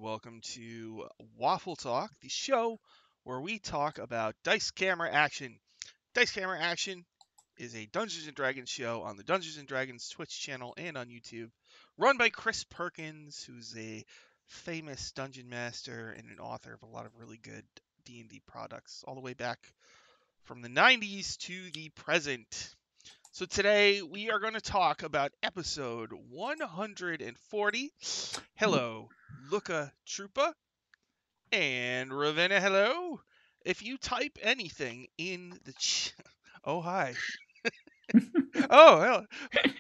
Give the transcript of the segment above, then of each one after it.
welcome to Waffle Talk, the show where we talk about Dice Camera Action. Dice Camera Action is a Dungeons and Dragons show on the Dungeons and Dragons Twitch channel and on YouTube, run by Chris Perkins, who's a famous dungeon master and an author of a lot of really good D&D products, all the way back from the 90s to the present. So today we are going to talk about episode 140. Hello, Luca Trupa and Ravenna. Hello. If you type anything in the oh hi. Oh, hell.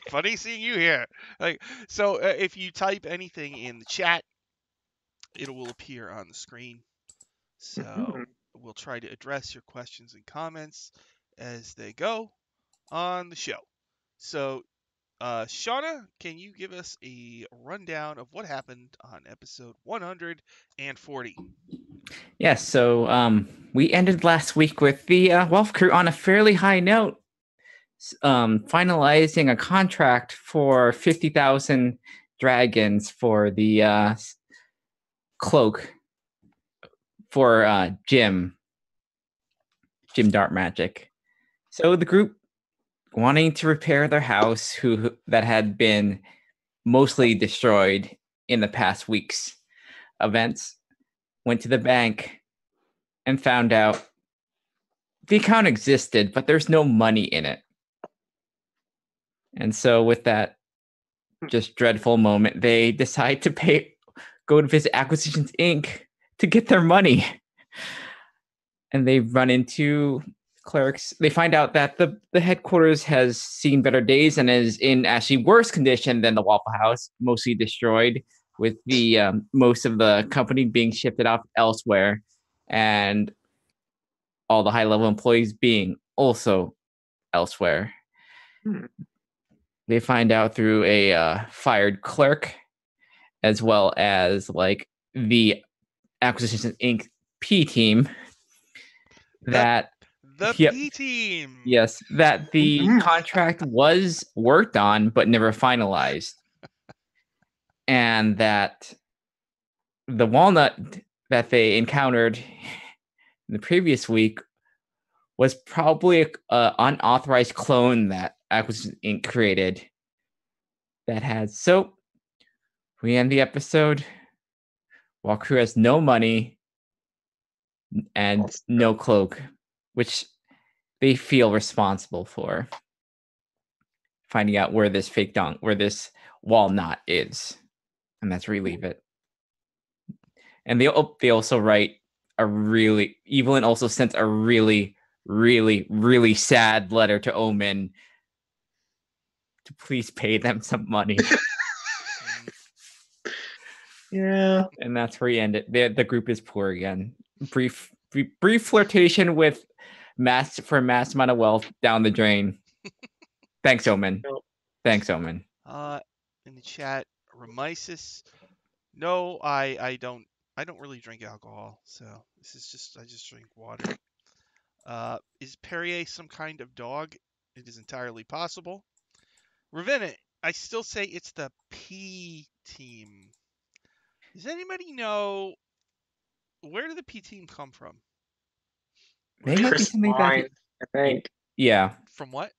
Funny seeing you here. If you type anything in the chat, it will appear on the screen. So we'll try to address your questions and comments as they go on the show. So Shauna, can you give us a rundown of what happened on episode 140? Yes, so we ended last week with the Waffle crew on a fairly high note, finalizing a contract for 50,000 dragons for the cloak for Jim Dark Magic. So the group, wanting to repair their house that had been mostly destroyed in the past week's events, went to the bank and found out the account existed, but there's no money in it. And so with that just dreadful moment, they decide to go to visit Acquisitions Inc. to get their money. And they run into clerics. They find out that the headquarters has seen better days and is in actually worse condition than the Waffle House, mostly destroyed, with the most of the company being shifted off elsewhere, and all the high-level employees being also elsewhere. They find out through a fired clerk, as well as the Acquisitions Inc. P team, that the P team. Yes, that the contract was worked on but never finalized, and that the walnut that they encountered in the previous week was probably an unauthorized clone that Acquisition Inc. created. So we end the episode while crew has no money and no cloak, which they feel responsible for finding out where this where this walnut is, and that's where we leave it. And they also write Evelyn also sent a really, really, really sad letter to Omen to please pay them some money. Yeah. And that's where you end it. The group is poor again. Brief flirtation with mass amount of wealth down the drain. Thanks, Omen. Thanks, Omen. In the chat, Remisis. No, I don't really drink alcohol, so I just drink water. Is Perrier some kind of dog? It is entirely possible. Ravenna, I still say it's the P team. Does anybody know where did the P team come from? Chris' mind, I think. Yeah. From what?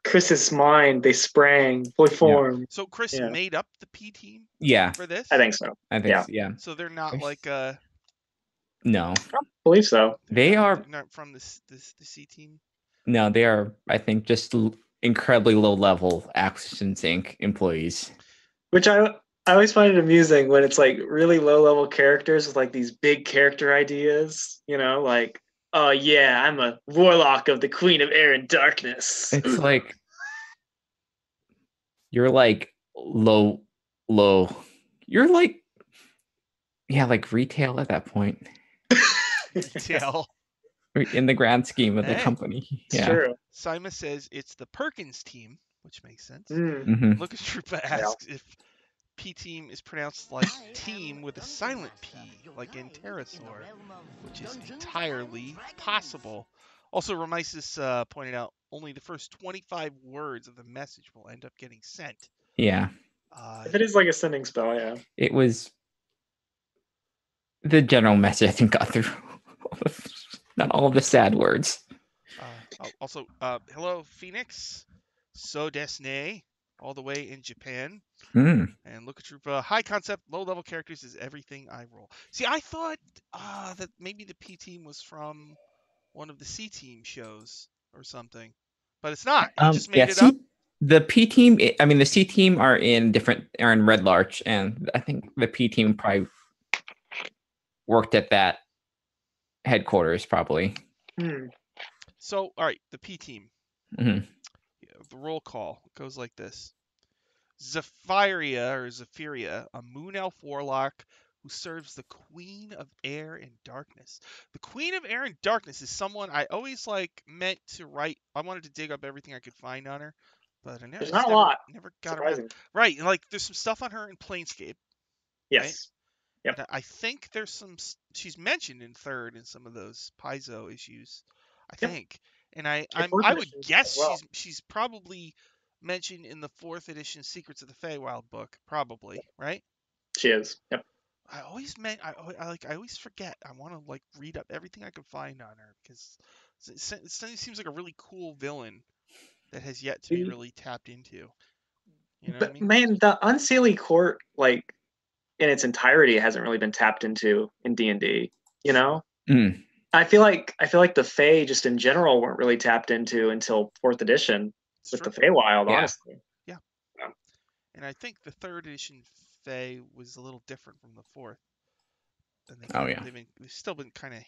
Chris's mind, they sprang, fully formed. Yeah. So Chris made up the P team? Yeah. For this? I think so. Yeah. So they're not No. I believe so. They are not from the C team? No, they are, I think, just incredibly low-level Acquisitions Inc. employees. Which I always find it amusing when it's really low-level characters with these big character ideas, oh yeah, I'm a warlock of the Queen of Air and Darkness. It's you're low. You're retail at that point. Retail. In the grand scheme of the company. Yeah. True. Simon says it's the Perkins team, which makes sense. Mm-hmm. Lucas Trupa asks if P team is pronounced like team with a silent P, like in Pterosaur, which is entirely possible. Also, Remisis pointed out only the first 25 words of the message will end up getting sent. Yeah. If it is like a sending spell, yeah. It was the general message I think got through. Not all of the sad words. Also, hello, Phoenix. So desne, all the way in Japan. Mm. And look at your high concept, low level characters is everything I roll. See, I thought that maybe the P team was from one of the C team shows or something, but it's not. You just made it up. The P team, I mean, the C team are in Red Larch, and I think the P team probably worked at that headquarters, probably. So, all right, the P team. Mm-hmm. The roll call goes like this: Zephyria, a moon elf warlock who serves the Queen of Air and Darkness. The Queen of Air and Darkness is someone I always meant to write. I wanted to dig up everything I could find on her, but There's not a lot. never got Surprising. around. Right, and there's some stuff on her in Planescape. Yes. Right? Yep. And I think there's some. She's mentioned in third in some of those Paizo issues. I think, and I would guess she's probably mentioned in the 4th edition Secrets of the Feywild book, probably, right? She is. Yep. I always forget. I want to read up everything I can find on her because it seems like a really cool villain that has yet to be really tapped into. You know what I mean? Man, the Unseelie Court, in its entirety, hasn't really been tapped into in D&D. You know, I feel like the Fey just in general weren't really tapped into until 4th edition with the Feywild, honestly. Yeah. And I think the 3rd edition Fey was a little different from the 4th. They've still been kind of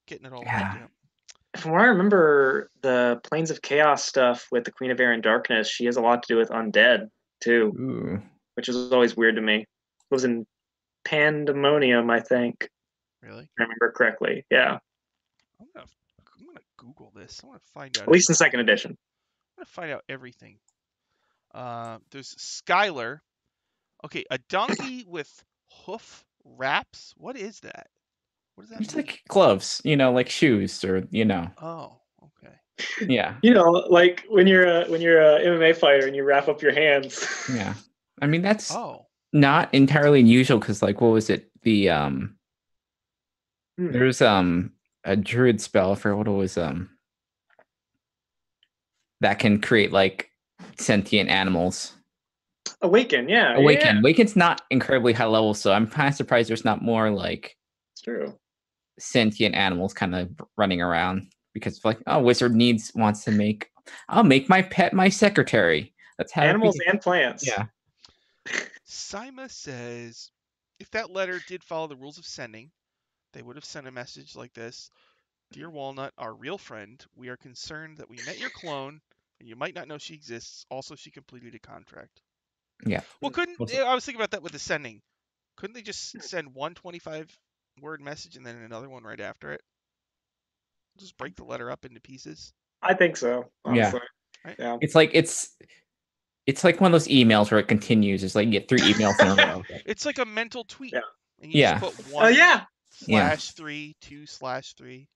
getting it all worked out. From what I remember, the Planes of Chaos stuff with the Queen of Air and Darkness, she has a lot to do with undead too, which is always weird to me. It was in Pandemonium, I think. Really? If I remember correctly. Yeah. I'm gonna Google this. I want to find out. At least in 2nd edition. I'm gonna find out everything. There's Skylar. Okay, a donkey with hoof wraps. What is that? What does that mean? It's like gloves, like shoes, or Oh, okay. Yeah. Like when you're a MMA fighter and you wrap up your hands. Yeah. I mean, that's not entirely unusual because, what was it? The there's a druid spell for what it was that can create sentient animals. Awaken, yeah. Awaken. Yeah. Awaken's not incredibly high level, so I'm kind of surprised there's not more it's true. Sentient animals kind of running around because wizard wants to I'll make my pet my secretary. That's how animals and plants. Yeah. Sima says, if that letter did follow the rules of sending, they would have sent a message like this: Dear Walnut, our real friend, we are concerned that we met your clone and you might not know she exists. Also, she completed a contract. Yeah. Well, I was thinking about that with the sending. Couldn't they just send one 25-word message and then another one right after it? Just break the letter up into pieces. I think so. Honestly. Right? Yeah. It's like one of those emails where it continues. It's like you get 3 emails in a row. It's like a mental tweet. Yeah. And you just put 1 /3, 2/3,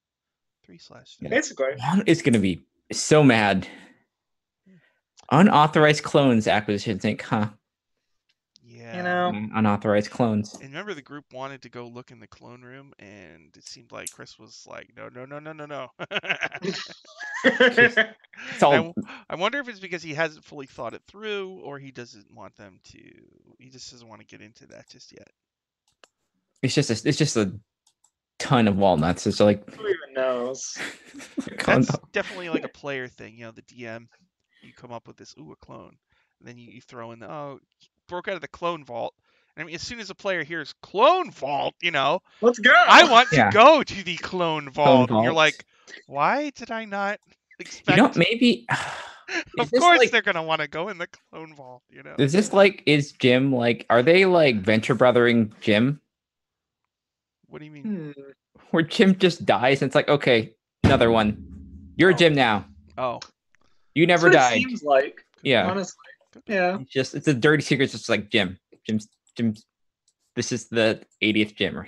3/3. Basically. It's gonna be so mad. Unauthorized clones acquisition. Think, huh? Yeah. Unauthorized clones. And remember, the group wanted to go look in the clone room, and it seemed like Chris was like, no. I wonder if it's because he hasn't fully thought it through, or he doesn't want them to. He just doesn't want to get into that just yet. It's just a ton of walnuts. It's like who even knows? That's definitely like a player thing. The DM, you come up with this a clone, and then you throw in broke out of the clone vault. And I mean, as soon as a player hears clone vault, let's go. I want to go to the clone vault. And you're like, why did I not expect? Maybe. Of course, they're gonna want to go in the clone vault. Is this is Jim are they venture brothering Jim? What do you mean? Where Jim just dies and it's like, okay, another one. You're a Jim now. Oh. You never died. It seems like. Yeah. Honestly. Yeah. It's a dirty secret. It's just like Jim's. This is the 80th Jim.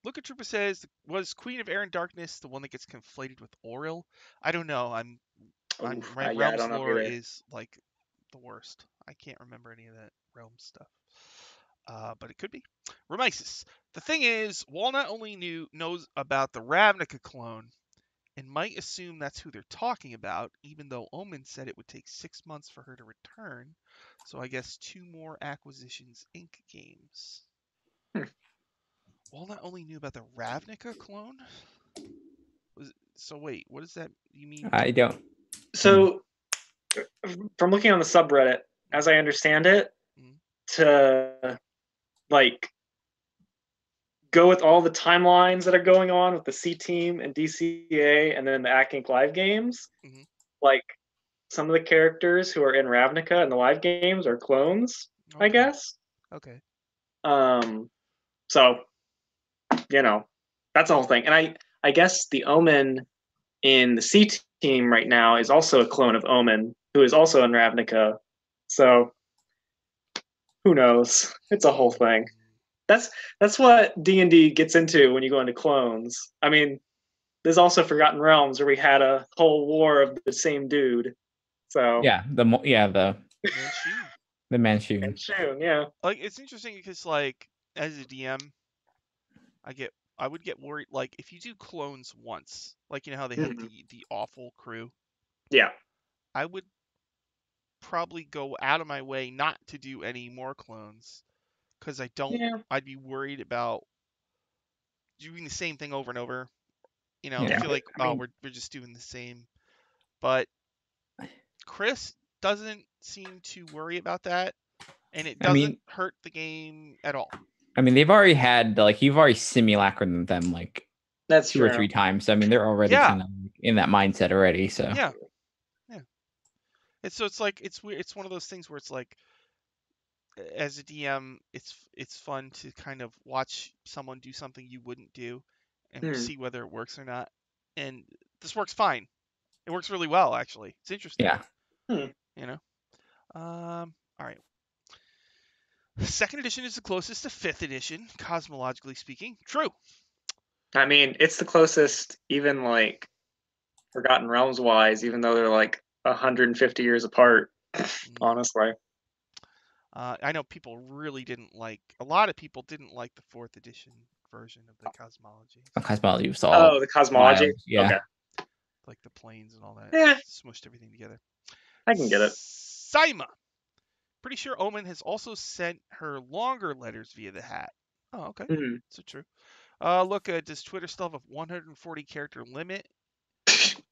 Look at Trooper says, was Queen of Air and Darkness the one that gets conflated with Auril? I don't know. My Realms lore is the worst. I can't remember any of that Realm stuff. But it could be. Remises. The thing is, Walnut only knows about the Ravnica clone and might assume that's who they're talking about, even though Omen said it would take 6 months for her to return. So I guess 2 more Acquisitions Inc. games. Walnut only knew about the Ravnica clone? So wait, what does that you mean? I don't. So, from looking on the subreddit, as I understand it, to like go with all the timelines that are going on with the C Team and DCA, and then the Ack Inc. live games, like some of the characters who are in Ravnica and the live games are clones, I guess. Okay. So, that's the whole thing. And I guess the Omen in the C Team right now is also a clone of Omen, who is also in Ravnica. So, who knows? It's a whole thing. That's what D&D gets into when you go into clones. I mean, there's also Forgotten Realms where we had a whole war of the same dude. So yeah, the Manchun. Yeah. Like, it's interesting because, like, as a DM, I would get worried, like, if you do clones once, like, you know how they had the awful crew? Yeah. I would probably go out of my way not to do any more clones because I'd be worried about doing the same thing over and over. I feel like, we're just doing the same. But Chris doesn't seem to worry about that, and it doesn't hurt the game at all. I mean, they've already had you've already simulacred them like that's 2 or 3 times. So I mean, they're already kind of in that mindset already. So yeah. And so it's like it's weird. It's one of those things where it's like, as a DM, it's fun to kind of watch someone do something you wouldn't do, and see whether it works or not. And this works fine. It works really well, actually. It's interesting. Yeah. All right. Second edition is the closest to 5th edition, cosmologically speaking. True. I mean, it's the closest, even like Forgotten Realms wise, even though they're like 150 years apart. Honestly. I know people really didn't like. A lot of people didn't like the 4th edition version of the cosmology. The cosmology was all. The cosmology. Wild. Yeah. Okay. Like the planes and all that. Yeah. Smushed everything together. I can get it. Saima. Pretty sure Omen has also sent her longer letters via the hat. Oh, okay. So true. Look, does Twitter still have a 140 character limit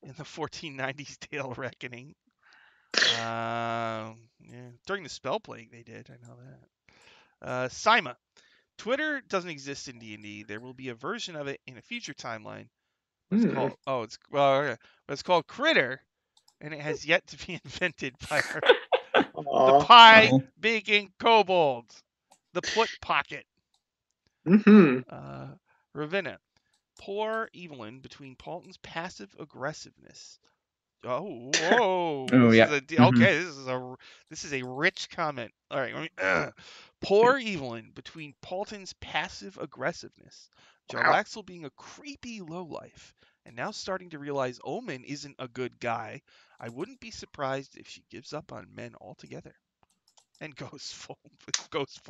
in the 1490s Tale Reckoning? Yeah. During the spell plague, they did. I know that. Saima. Twitter doesn't exist in D&D. There will be a version of it in a future timeline. It's called it's called Critter, and it has yet to be invented by the pie baking kobold, the Put Pocket. Ravenna. Poor Evelyn between Paulton's passive aggressiveness. Oh, whoa! This is a rich comment. All right, poor Evelyn between Paulton's passive aggressiveness, Jarlaxle being a creepy lowlife, and now starting to realize Omen isn't a good guy. I wouldn't be surprised if she gives up on men altogether and goes full.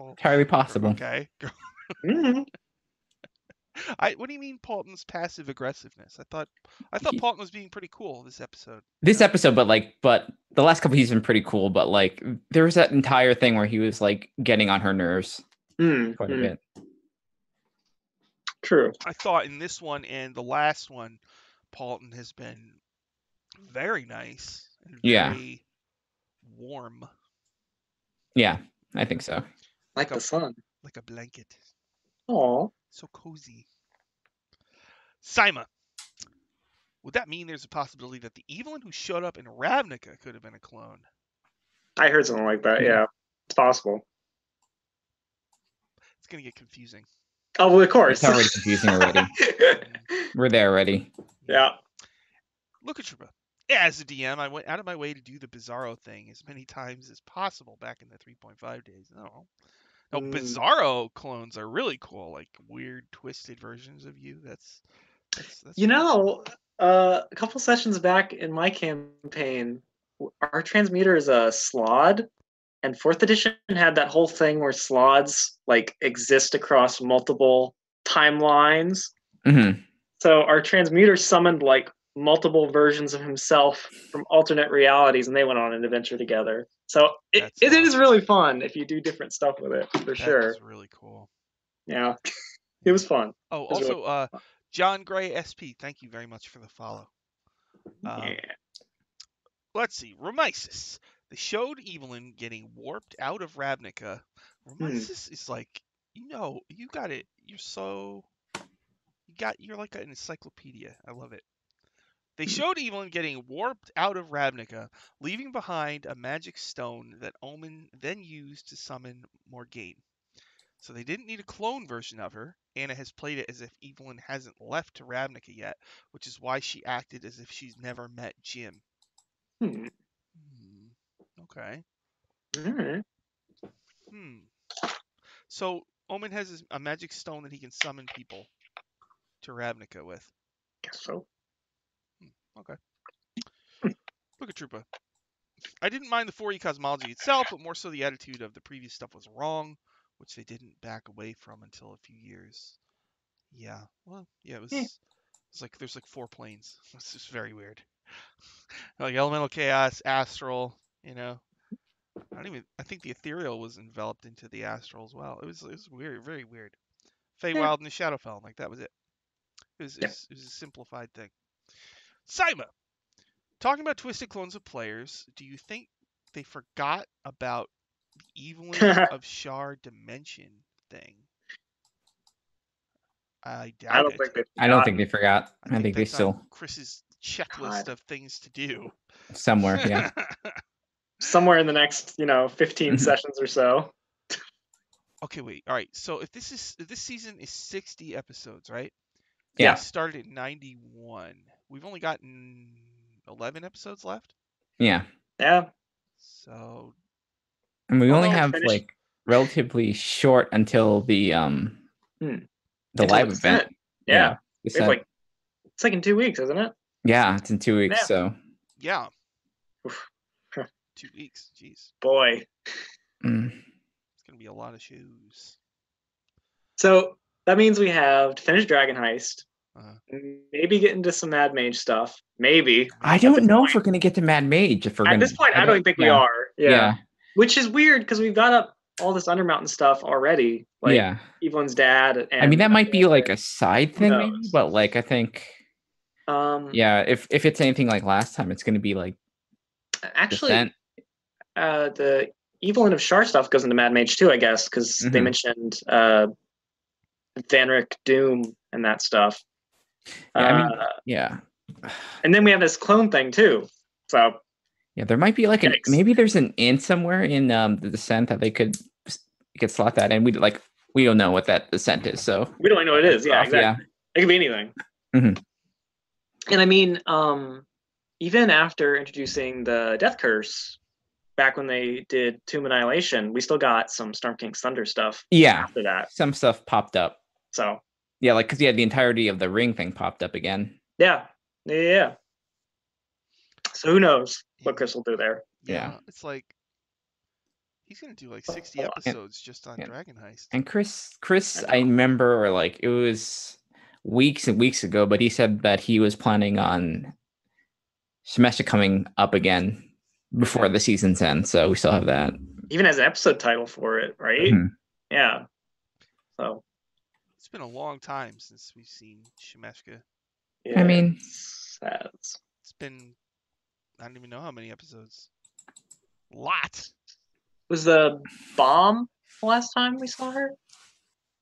Entirely possible. Okay. What do you mean Paulton's passive aggressiveness? I thought Paulton was being pretty cool this episode. But the last couple he's been pretty cool. But like there was that entire thing where he was like getting on her nerves quite a bit. True. I thought in this one and the last one, Paulton has been very nice and very warm. Yeah, I think so. Like the sun. Like a blanket. Aw. So cozy. Saima. Would that mean there's a possibility that the Evelyn who showed up in Ravnica could have been a clone? I heard something like that, yeah. It's possible. It's going to get confusing. Oh, well, of course. It's already confusing already. We're there already. Yeah. Look at your... As a DM, I went out of my way to do the Bizarro thing as many times as possible back in the 3.5 days. No, Bizarro clones are really cool, like weird, twisted versions of you. That's a couple sessions back in my campaign, our transmuter is a Slod, And 4th edition had that whole thing where Slods like exist across multiple timelines. Mm-hmm. So our transmuter summoned like multiple versions of himself from alternate realities, and they went on an adventure together. So it is awesome. really fun if you do different stuff with it, for sure. That is really cool. Yeah, it was fun. Oh, It was also, really John Gray SP, thank you very much for the follow. yeah. Let's see, Remisis. They showed Evelyn getting warped out of Ravnica. Remisis is like, you got it. You're like an encyclopedia. I love it. They showed Evelyn getting warped out of Ravnica, leaving behind a magic stone that Omen then used to summon Morgane. So they didn't need a clone version of her. Anna has played it as if Evelyn hasn't left to Ravnica yet, which is why she acted as if she's never met Jim. Okay. All right. So Omen has a magic stone that he can summon people to Ravnica with. Guess so. Okay. Book of Troopa. I didn't mind the 4E cosmology itself, but more so the attitude of the previous stuff was wrong, which they didn't back away from until a few years. Yeah. Well, yeah, it was it's like there's like 4 planes. It's just very weird. Like elemental chaos, astral, I think the ethereal was enveloped into the astral as well. It was weird, very weird. Feywild and the Shadowfell, like that was it. It was a simplified thing. Saima, talking about twisted clones of players, do you think they forgot about the Evelyn of Shar dimension thing? I doubt I don't it. think they. I don't think they forgot. I think they that's still on Chris's checklist of things to do. somewhere. Yeah. Somewhere in the next, 15 sessions or so. Okay, wait. All right. So if this season is 60 episodes, right? Yeah. They started at 91. We've only gotten 11 episodes left. Yeah. Yeah. So. And we only have like relatively short until the live event. Yeah. It's like in 2 weeks, isn't it? Yeah, it's in 2 weeks. Yeah. So. Yeah. 2 weeks. Jeez. Boy. It's gonna be a lot of shoes. So that means we have to finish Dragon Heist. Maybe get into some Mad Mage stuff. Maybe. I don't know if we're gonna get to Mad Mage. If we're at this point, I don't think we are. Yeah. Which is weird because we've got up all this Undermountain stuff already. Like Evelyn's dad. And I mean, that might be like a side thing, maybe, but like I think. If it's anything like last time, it's gonna be like. Actually, the Evelyn of Shar stuff goes into Mad Mage too, I guess, because they mentioned Vanric Doom and that stuff. And then we have this clone thing too. So yeah, there might be like maybe there's an int somewhere in the Descent that they could slot that in. We don't know what that Descent is, so we don't know what it is. Yeah, exactly. Yeah. It could be anything. Mm-hmm. And I mean, even after introducing the Death Curse, back when they did Tomb Annihilation, we still got some Storm King's Thunder stuff. Yeah, after that, some stuff popped up. So yeah, like because the entirety of the ring thing popped up again. Yeah. So who knows what Chris will do there? Yeah, it's like he's gonna do like 60 episodes just on Dragon Heist. And Chris, I remember like it was weeks and weeks ago, but he said that he was planning on semester coming up again before the season's end, so we still have that. Even as an episode title for it, right? Mm-hmm. Yeah. So it's been a long time since we've seen Shemeshka. I mean, it's been I don't even know how many episodes. Lot. Was the bomb the last time we saw her?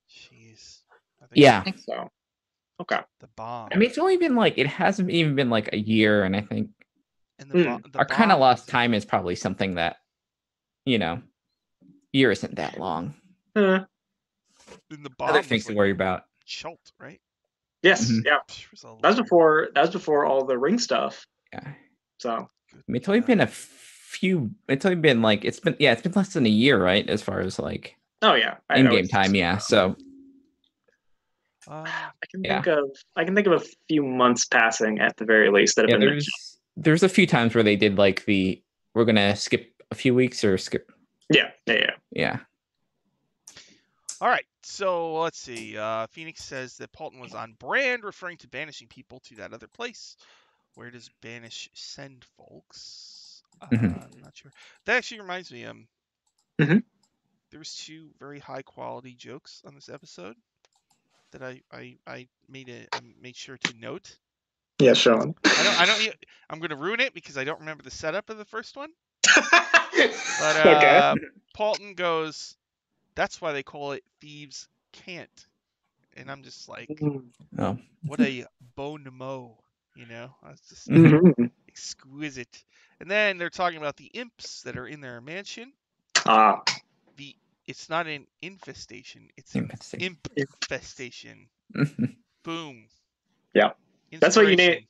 Jeez. I think so. Okay. The bomb. I mean, it's only been like it hasn't even been like a year, and I think the our kind of lost time is probably something that year isn't that long. In the bomb, other things to worry about. Chult, right? Yes, yeah. That was before all the ring stuff. Yeah. So I mean, it's only been it's only been like it's been less than a year, right? As far as like in-game time, So I can think of a few months passing at the very least that have been there's a few times where they did like we're gonna skip a few weeks or skip Yeah. Yeah. All right, so let's see. Phoenix says that Paulton was on brand, referring to banishing people to that other place. Where does banish send folks? Mhm. I'm not sure. That actually reminds me. Mhm. There was 2 very high quality jokes on this episode that I made sure to note. Yeah, Sean. I don't. I'm gonna ruin it because I don't remember the setup of the first one. But Okay. Paulton goes, "That's why they call it thieves can't," and I'm just like, Oh. what a bon mot, you know? That's just Mhm. exquisite. And then they're talking about the imps that are in their mansion. Ah. The It's not an infestation; it's an impfestation. Boom. Yeah. That's what you need. Inspiration.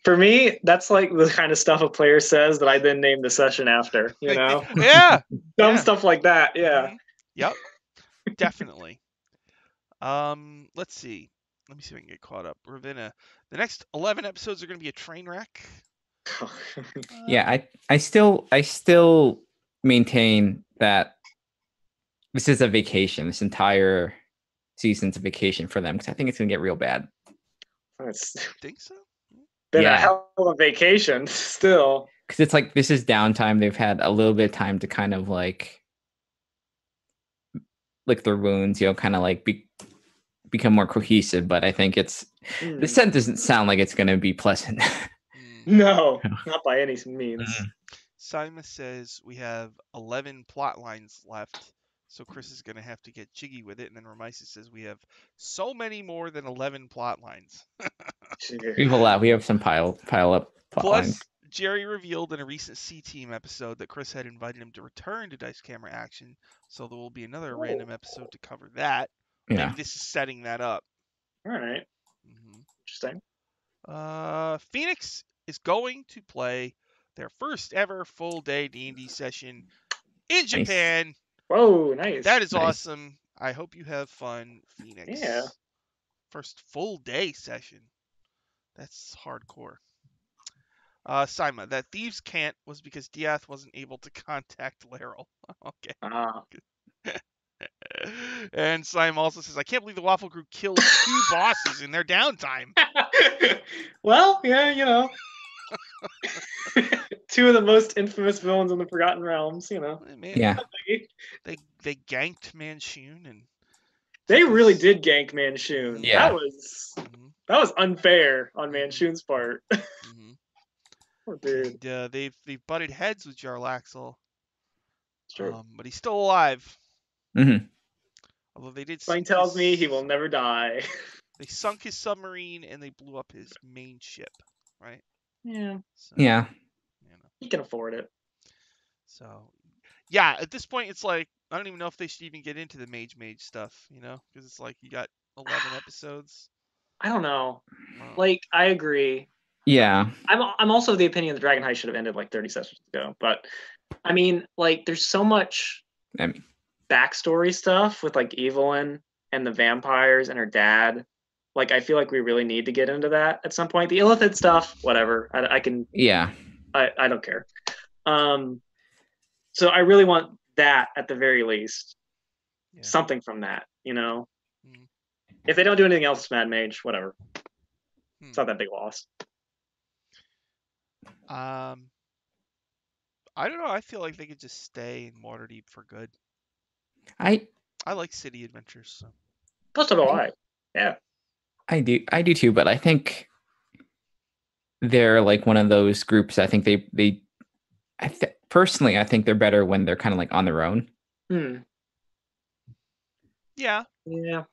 For me, that's like the kind of stuff a player says that I then name the session after, you know? Yeah. Dumb Yeah. stuff like that, yeah. Mhm. Yep. Definitely. Let's see. Let me see if I can get caught up. The next 11 episodes are going to be a train wreck. Yeah, I still maintain that this is a vacation. This entire season's a vacation for them because I think it's gonna get real bad. It's Think so? been a Yeah. hell of a vacation still. Because it's like this is downtime. They've had a little bit of time to kind of like lick their wounds, kind of like become more cohesive. But I think the scent doesn't sound like it's gonna be pleasant. No, not by any means. Simon says we have 11 plot lines left, so Chris is going to have to get jiggy with it. And then Ramaisa says we have so many more than 11 plot lines. We have a lot. We have some pile up plot lines. Plus, Jerry revealed in a recent C-Team episode that Chris had invited him to return to Dice Camera Action, so there will be another random episode to cover that. Yeah. Maybe this is setting that up. All right. Mm-hmm. Interesting. Phoenix is going to play their first ever full day D&D session in Japan. Whoa, nice. That is awesome. I hope you have fun, Phoenix. Yeah. First full day session. That's hardcore. Sima, that thieves can't was because Diath wasn't able to contact Laryl. Okay. And Sima also says, I can't believe the Waffle Crew killed 2 bosses in their downtime. Well, yeah, 2 of the most infamous villains in the Forgotten Realms, Man, Yeah. They ganked Manchun and They really did gank Manchun. Yeah. That was unfair on Manchun's part. Oh, dude. And they've butted heads with Jarlaxle. It's true. But he's still alive. Mm-hmm. Although they did. Something tells me he will never die. They sunk his submarine and they blew up his main ship, right? Yeah. So, Yeah. He can afford it. So, yeah, at this point, it's like, I don't even know if they should even get into the mage stuff, because it's like you got 11 episodes. I don't know. Like, I agree. Yeah. I'm also of the opinion the Dragon Heist should have ended like 30 sessions ago. But, I mean, like, there's so much backstory stuff with, like, Evelyn and the vampires and her dad. Like, I feel like we really need to get into that at some point. The Illithid stuff, whatever. I can... Yeah. I don't care. So I really want that at the very least. Yeah. Something from that, If they don't do anything else, Mad Mage, whatever. It's not that big a loss. I don't know. I feel like they could just stay in Waterdeep for good. I like city adventures. So. Most of all, yeah. I do too, but I think they're like one of those groups. I think personally, I think they're better when they're kind of like on their own. Yeah. Yeah.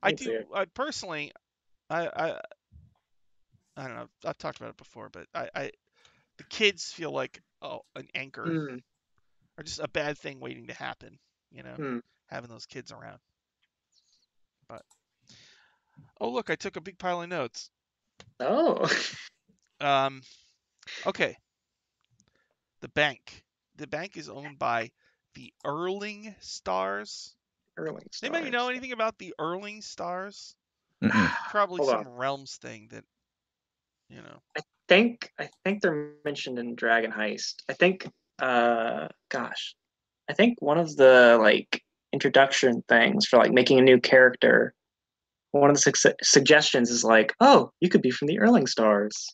I do. I personally, I don't know. I've talked about it before, but the kids feel like an anchor or just a bad thing waiting to happen. Having those kids around. But look, I took a big pile of notes. Oh. Okay. The bank. The bank is owned by the Erling Stars. Erling Stars. Anybody know anything about the Erling Stars? Mm-mm. Probably some realms thing that, I think they're mentioned in Dragon Heist. I think, I I think one of the like introduction things for like making a new character, one of the suggestions is like, oh, you could be from the Erling Stars.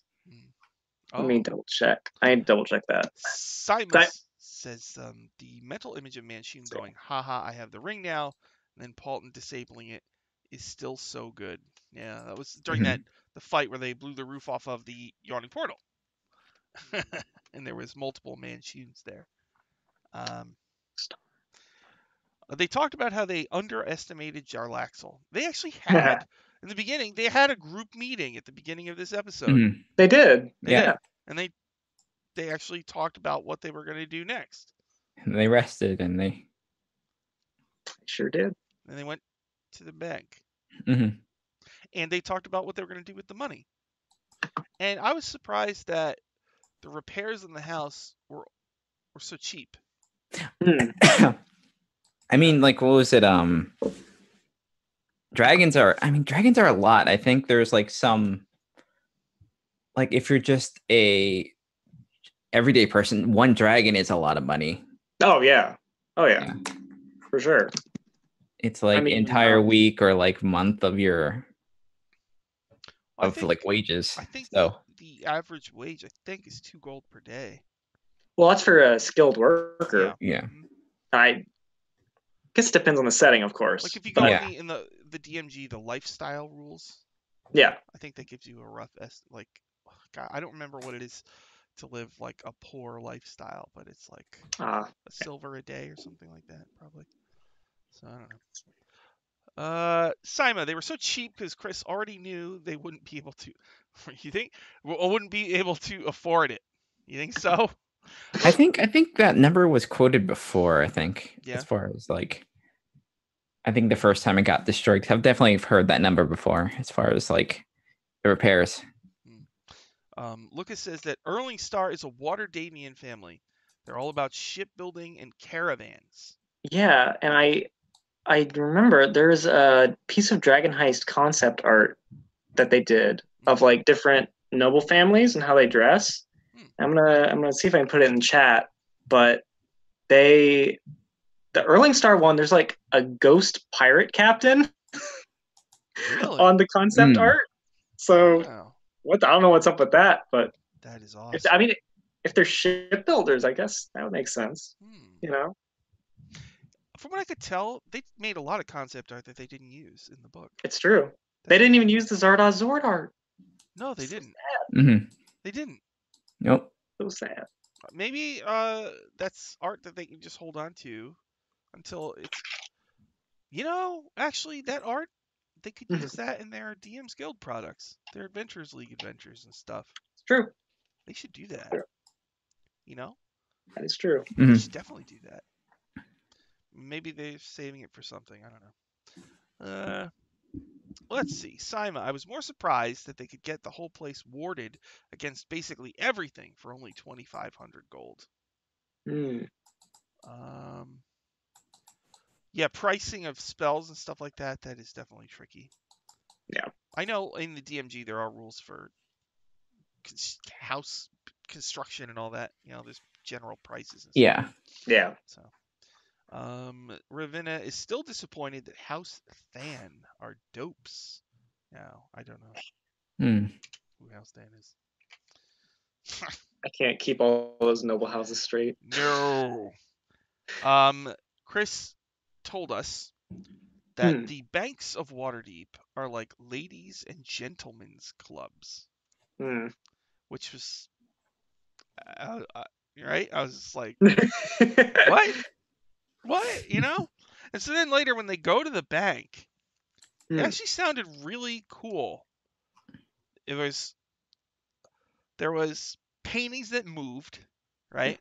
Let me Oh, double check. I need to double check that. Simus says the mental image of Manchun going, haha, I have the ring now, and then Paulton disabling it is still so good. Yeah, that was during the fight where they blew the roof off of the yawning portal. And there was multiple Manchuns there. They talked about how they underestimated Jarlaxle. They actually had, in the beginning, they had a group meeting at the beginning of this episode. They did. They did. And they actually talked about what they were going to do next. And they rested, and they sure did. And they went to the bank. And they talked about what they were going to do with the money. And I was surprised that the repairs in the house were so cheap. I mean, like, what was it? Dragons are a lot. I think there's like some, like, if you're just a everyday person, one dragon is a lot of money. Oh yeah. For sure. It's like entire week or like month of your like wages. I think so. The average wage, I think, is 2 gold per day. Well, that's for a skilled worker. Yeah. I guess it depends on the setting, of course. Like if you go in the DMG, the lifestyle rules. Yeah. I think that gives you a rough estimate. Like, God, I don't remember what it is to live like a poor lifestyle, but it's like a silver a day or something like that, probably. So I don't know. Sima, they were so cheap because Chris already knew they wouldn't be able to. You think? Wouldn't be able to afford it. You think so? I think that number was quoted before. I think as far as like, I think the first time it got destroyed. I've definitely heard that number before. As far as like the repairs. Lucas says that Erling Star is a Waterdamian family. They're all about shipbuilding and caravans. Yeah, and I remember there's a piece of Dragon Heist concept art that they did of like different noble families and how they dress. I'm gonna see if I can put it in chat. But the Erling Star one, there's like a ghost pirate captain on the concept art. So I don't know what's up with that, but that is awesome. If they're shipbuilders, I guess that would make sense. You know. From what I could tell, they made a lot of concept art that they didn't use in the book. It's true. They didn't even use the Zardoz Zord art. No, they didn't. They didn't. Nope. So sad. Maybe that's art that they can just hold on to until it's. Actually, that art, they could use that in their DM's Guild products, their Adventures League adventures and stuff. It's true. They should do that. That is true. They should definitely do that. Maybe they're saving it for something. I don't know. Let's see. Sima, I was more surprised that they could get the whole place warded against basically everything for only 2,500 gold. Yeah, pricing of spells and stuff like that, that is definitely tricky. Yeah. I know in the DMG there are rules for house construction and all that. There's general prices and stuff. Yeah. So. Ravenna is still disappointed that House Than are dopes. Now, I don't know who House Than is. I can't keep all those noble houses straight. No. Chris told us that the banks of Waterdeep are like ladies' and gentlemen's clubs. Which was... right? I was just like, what? What? And so then later when they go to the bank, it actually sounded really cool. There was paintings that moved, right?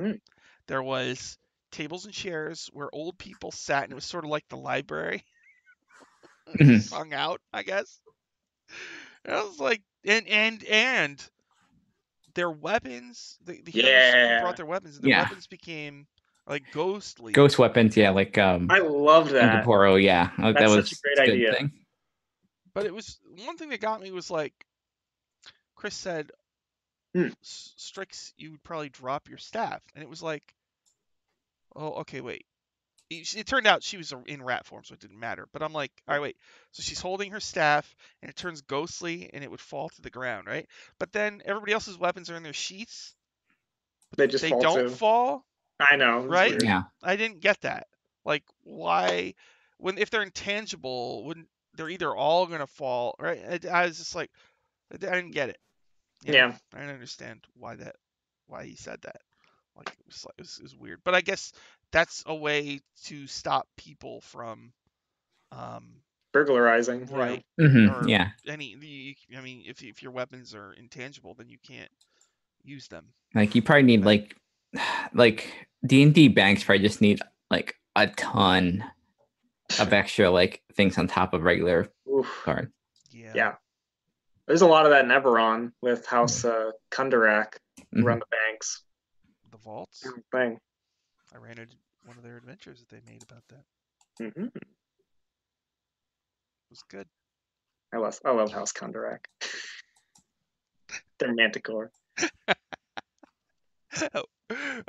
There was tables and chairs where old people sat, and it was sort of like the library. Just hung out, I guess. And I was like, and their weapons, the heroes brought their weapons, and their weapons became like ghostly. Ghost weapons, yeah, like I love that. Incorporeal, yeah. That's such a great idea. Thing. But it was one thing that got me was like Chris said, Strix, you would probably drop your staff, and it was like, oh, okay, wait. it turned out she was in rat form, so it didn't matter. But I'm like, all right, wait. So she's holding her staff, and it turns ghostly, and it would fall to the ground, right? But then everybody else's weapons are in their sheaths. They just They fall don't too. fall, I know. It was right? weird. Yeah. I didn't get that. Like, why? If they're intangible, wouldn't they're either all gonna fall, right? I was just like, I didn't get it. You know? Yeah. I didn't understand why he said that. Like it was weird. But I guess that's a way to stop people from, Burglarizing. right? Or Yeah. I mean, if your weapons are intangible, then you can't use them. Like you probably need like D&D banks probably just need like a ton of extra like things on top of regular Oof. card. Yeah. There's a lot of that in Eberron with House Kundarak run the banks. The vaults. Thing. I ran into one of their adventures that they made about that. Mm-hmm. It was good. I love House Kundarak. They're Manticore.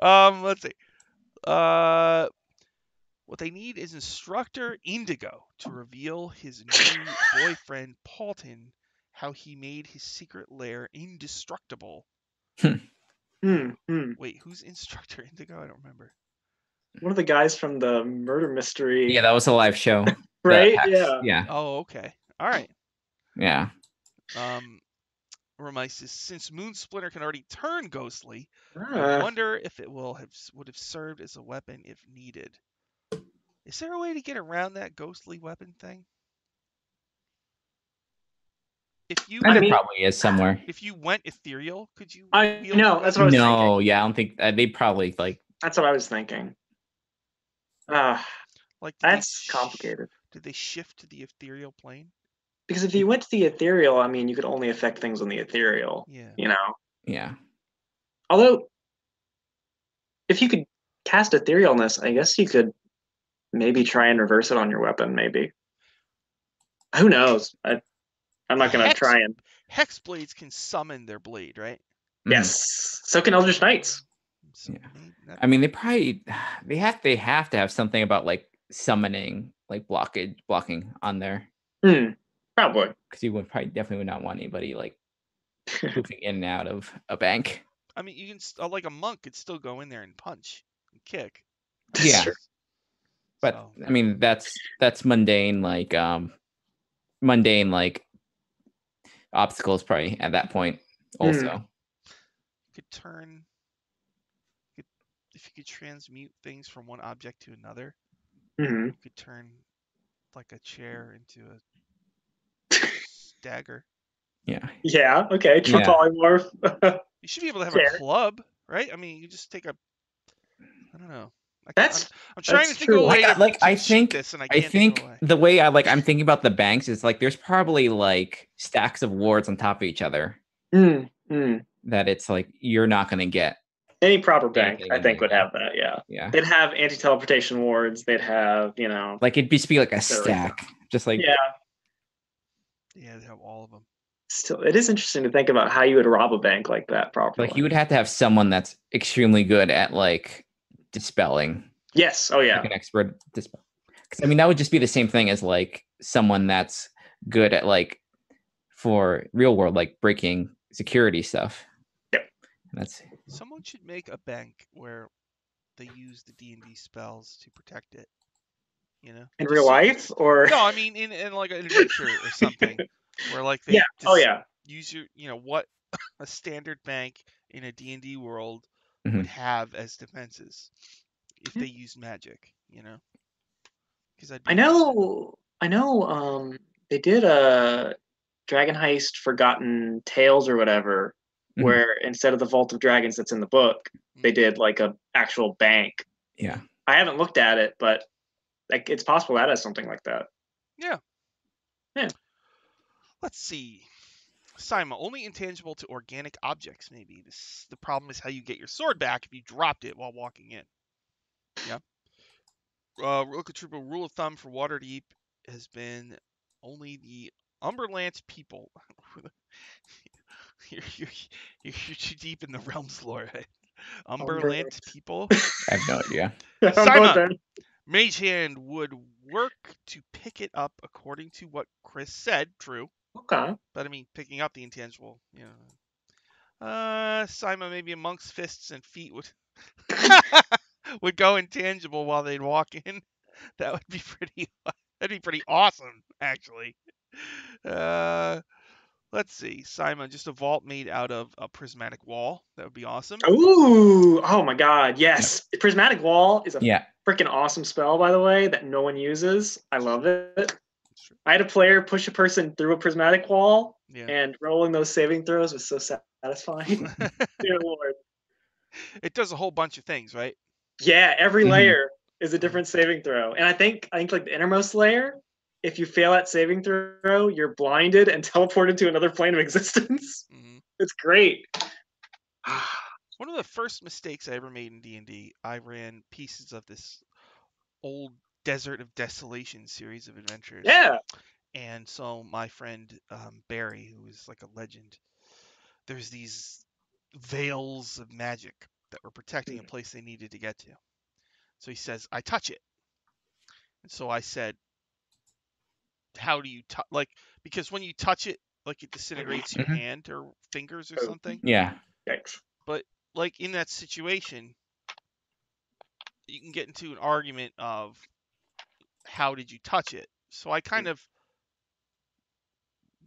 Let's see. What they need is Instructor Indigo to reveal his new boyfriend Paulton, how he made his secret lair indestructible. Wait, who's Instructor Indigo? I don't remember. One of the guys from the murder mystery. Yeah, that was a live show. Right? Yeah. Yeah. Oh, okay. All right. Yeah. Reminds since Moon Splinter can already turn ghostly, I Ah, wonder if it would have served as a weapon if needed. Is there a way to get around that ghostly weapon thing? There probably is somewhere. If you went ethereal, could you? I wield know. the That's weapon? what I was No, thinking. yeah, I don't think they probably like. That's what I was thinking. Like That's complicated. Did they shift to the ethereal plane? Because if you went to the ethereal, I mean, you could only affect things on the ethereal. Yeah. You know. Yeah. Although, if you could cast etherealness, I guess you could maybe try and reverse it on your weapon. Maybe. Who knows? I'm not gonna try and. Hexblades can summon their blade, right? Yes. So can Eldritch Knights. So I mean, they have to have something about like summoning, like blocking on there. Probably. Because you definitely would not want anybody like poofing in and out of a bank. I mean, you can like a monk could still go in there and punch and kick. Yeah. Sure. But So. I mean, that's mundane like obstacles probably at that point also. You could turn. If you could transmute things from one object to another, you could turn like a chair into a dagger. Yeah. Yeah. Okay. Polymorph. You should be able to have a club, right? I mean, you just take a. I don't know. I'm trying to think of a way to I cheat this, and I can't think of a way. the way I'm thinking about the banks is like there's probably like stacks of wards on top of each other. That it's like you're not going to get. Any proper bank, I think, would have that. Yeah. Yeah. They'd have anti-teleportation wards. They'd have, like it'd just be like a stack, just like. Yeah, they have all of them. Still, it is interesting to think about how you would rob a bank like that properly. Like you would have to have someone that's extremely good at like dispelling. Yes. Oh yeah. Like an expert dispel. Because I mean that would just be the same thing as like someone that's good at like for real world like breaking security stuff. Yep. Someone should make a bank where they use the D&D spells to protect it. You know. In real life, or no, I mean in like an adventure or something, where like they use your what a standard bank in a D&D world would have as defenses if they use magic, you know. Because I know. They did a Dragon Heist Forgotten Tales or whatever, where instead of the Vault of Dragons that's in the book, they did like a actual bank. Yeah. I haven't looked at it, but like it's possible that has something like that. Yeah. Yeah. Let's see. Simon, only intangible to organic objects, maybe. The problem is how you get your sword back if you dropped it while walking in. Yeah. Rule of thumb for Waterdeep has been only the Umberland people. You're too deep in the realms lore. Right? Umberland people. I have no idea. Simon, Mage Hand would work to pick it up according to what Chris said. True. Okay. But I mean, picking up the intangible, Simon, maybe amongst fists and feet would would go intangible while they'd walk in. That would be pretty awesome, actually. Let's see. Simon, just a vault made out of a prismatic wall. That would be awesome. Ooh, oh my god, yes. Prismatic Wall is a Yeah. freaking awesome spell, by the way, that no one uses. I love it. I had a player push a person through a prismatic wall, and rolling those saving throws was so satisfying. Dear Lord. It does a whole bunch of things, right? Yeah, every layer is a different saving throw. And I think like the innermost layer, if you fail at saving throw, you're blinded and teleported to another plane of existence. It's great. One of the first mistakes I ever made in D&D, I ran pieces of this old Desert of Desolation series of adventures. Yeah. And so my friend Barry, who is like a legend, there's these veils of magic that were protecting a place they needed to get to. So he says, I touch it. And so I said, how do you touch? Like, because when you touch it, like it disintegrates your hand or fingers or something. Yeah. Thanks. But like in that situation, you can get into an argument of how did you touch it? So I kind of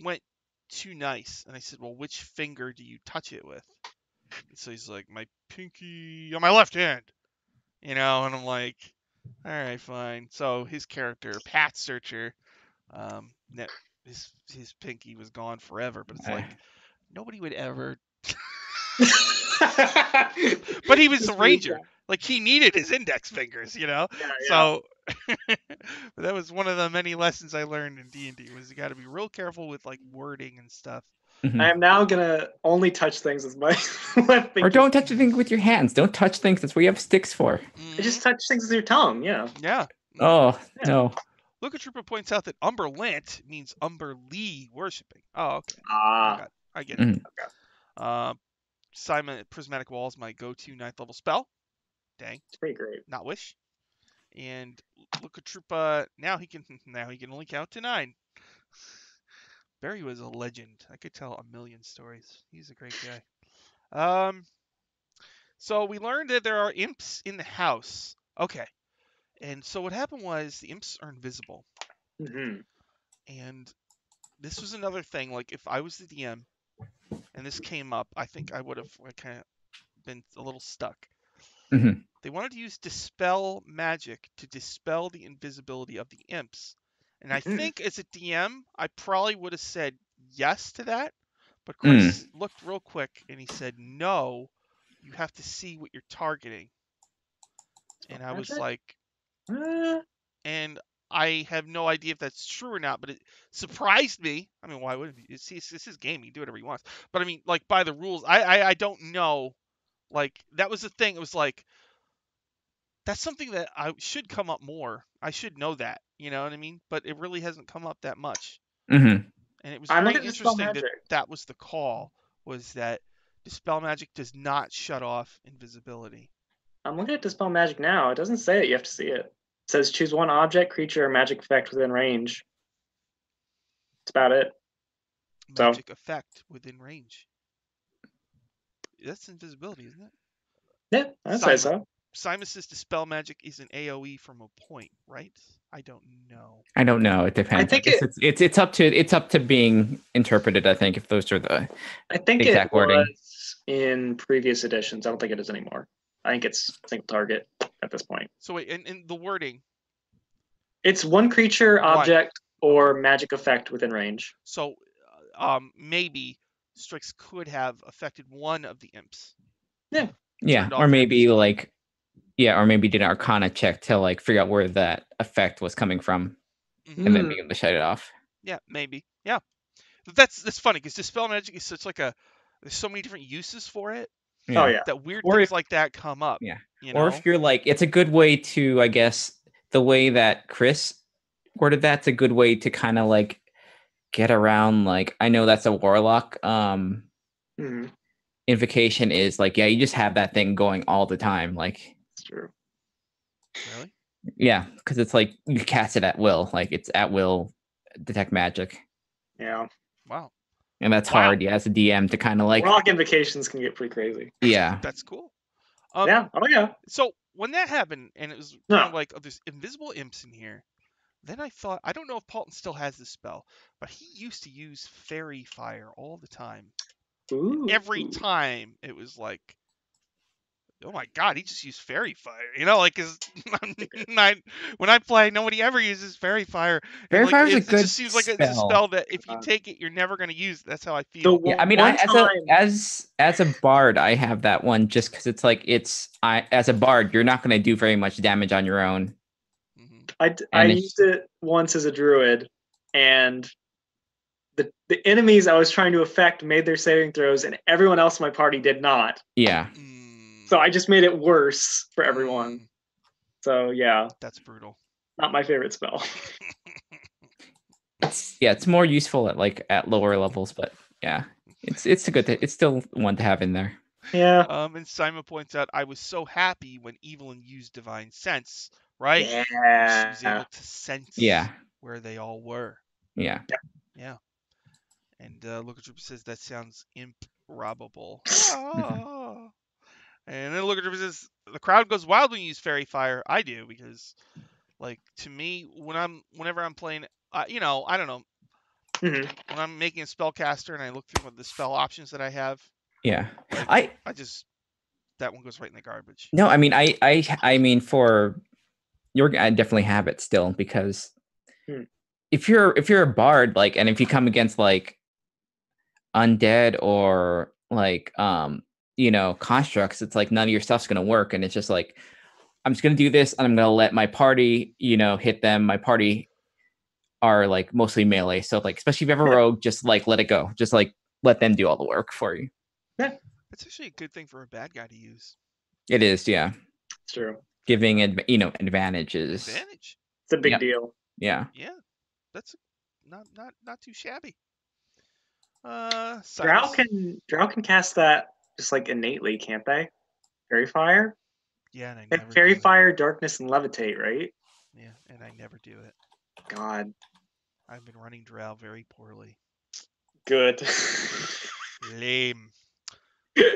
went too nice and I said, well, which finger do you touch it with? And so he's like, my pinky on my left hand, and I'm like, all right, fine. So his character, Pat Searcher, his pinky was gone forever, but it's like nobody would ever. But he was the ranger. Like he needed his index fingers, Yeah. So that was one of the many lessons I learned in D&D was you got to be real careful with like wording and stuff. I am now gonna only touch things with my left finger. Or don't touch things with your hands. Don't touch things. That's what you have sticks for. I just touch things with your tongue. Yeah. Yeah. Oh no. Luca Trooper points out that Umberlant means Umberlee worshipping. Oh, okay. I get it. Okay. Simon Prismatic Wall is my go-to 9th level spell. Dang. It's pretty great. Not wish. And Luca Trooper now he can only count to 9. Barry was a legend. I could tell a million stories. He's a great guy. So we learned that there are imps in the house. Okay. And so what happened was the imps are invisible. And this was another thing. Like if I was the DM and this came up, I think I would have kind of been a little stuck. They wanted to use Dispel Magic to dispel the invisibility of the imps. And I think as a DM, I probably would have said yes to that. But Chris looked real quick and he said, no, you have to see what you're targeting. And I was like, and I have no idea if that's true or not, but it surprised me. I mean, why wouldn't you? See, this is game. You do whatever he wants. But I mean, like by the rules, I don't know. Like that was the thing. It was like, that's something that I should come up more. I should know that. You know what I mean? But it really hasn't come up that much. And it was very interesting that was the call, was that Dispel Magic does not shut off invisibility. I'm looking at Dispel Magic now. It doesn't say it. You have to see it. It says choose one object, creature, or magic effect within range. That's about it. Magic effect within range. That's invisibility, isn't it? Yeah, I'd say so. Simus's Dispel Magic is an AoE from a point, right? I don't know. I don't know. It depends. I think it's up to being interpreted. I think if those are the exact wording. Was in previous editions. I don't think it is anymore. I think it's single target at this point. So wait, and the wording? It's one creature, object, or magic effect within range. So, maybe Strix could have affected one of the imps. Yeah. Yeah, or maybe or maybe did an Arcana check to like figure out where that effect was coming from, and then be able to shut it off. Yeah, maybe. Yeah, that's funny because Dispel Magic is such like there's so many different uses for it. Yeah. Oh yeah. That weird things like that come up. Yeah. Or if you're like, it's a good way to, I guess, the way that Chris worded that's a good way to kind of like get around. Like, I know that's a warlock. Invocation is like, yeah, you just have that thing going all the time. Like, it's true. Really? Yeah, because it's like you cast it at will. Like it's at will detect magic. Yeah. Wow. And that's Wow. hard, yeah, as a DM to kind of like Warlock invocations can get pretty crazy. yeah. That's cool. Yeah. Oh yeah. So when that happened, and it was kind of like, oh, there's invisible imps in here. Then I thought, I don't know if Paulton still has this spell, but he used to use Fairy Fire all the time. Ooh. Every time it was like, oh my god, he just used Fairy Fire. You know, like, cause when I play, nobody ever uses Fairy Fire. Fairy And like, Fire's a it good just seems like it's a spell. spell that if you take it, you're never gonna use it. That's how I The feel. Yeah, I mean, one time, as a bard, I have that one just because it's like as a bard, you're not going to do very much damage on your own. Mhm. I used it once as a druid, and the enemies I was trying to affect made their saving throws, and everyone else in my party did not. Yeah. So I just made it worse for everyone. Mm. So yeah, That's brutal. not my favorite spell. It's more useful at lower levels, but yeah, it's a good thing. It's still one to have in there. Yeah. And Simon points out, I was so happy when Evelyn used Divine Sense, right? Yeah. She was able to sense where they all were. Yeah. Yeah. And Looker Trooper says, that sounds improbable. Ah. And then Looker Trooper says, the crowd goes wild when you use Fairy Fire. I do, because, like, to me, whenever I'm playing, I don't know, Mhm. when I'm making a spellcaster and I look through the spell options that I have, Yeah. like, that one goes right in the garbage. No, I mean, I mean, for I definitely have it still, because if you're a bard, like, and if you come against like undead or like constructs, it's like none of your stuff's gonna work, and it's just like, I'm just gonna do this, and I'm gonna let my party hit them. My party are like mostly melee, so like, especially if you have a rogue, just like let it go, just like let them do all the work for you. Yeah. It's actually a good thing for a bad guy to use. It is, yeah. It's true. Giving advantages. Advantage. It's a big deal. Yeah. Yeah. That's not too shabby. Drow can cast that just like innately, can't they? Fairy Fire? Yeah, and I They never have Fairy do it. Fire, Darkness, and Levitate, right? Yeah, and I never do it. God. I've been running Drow very poorly. Good. Lame.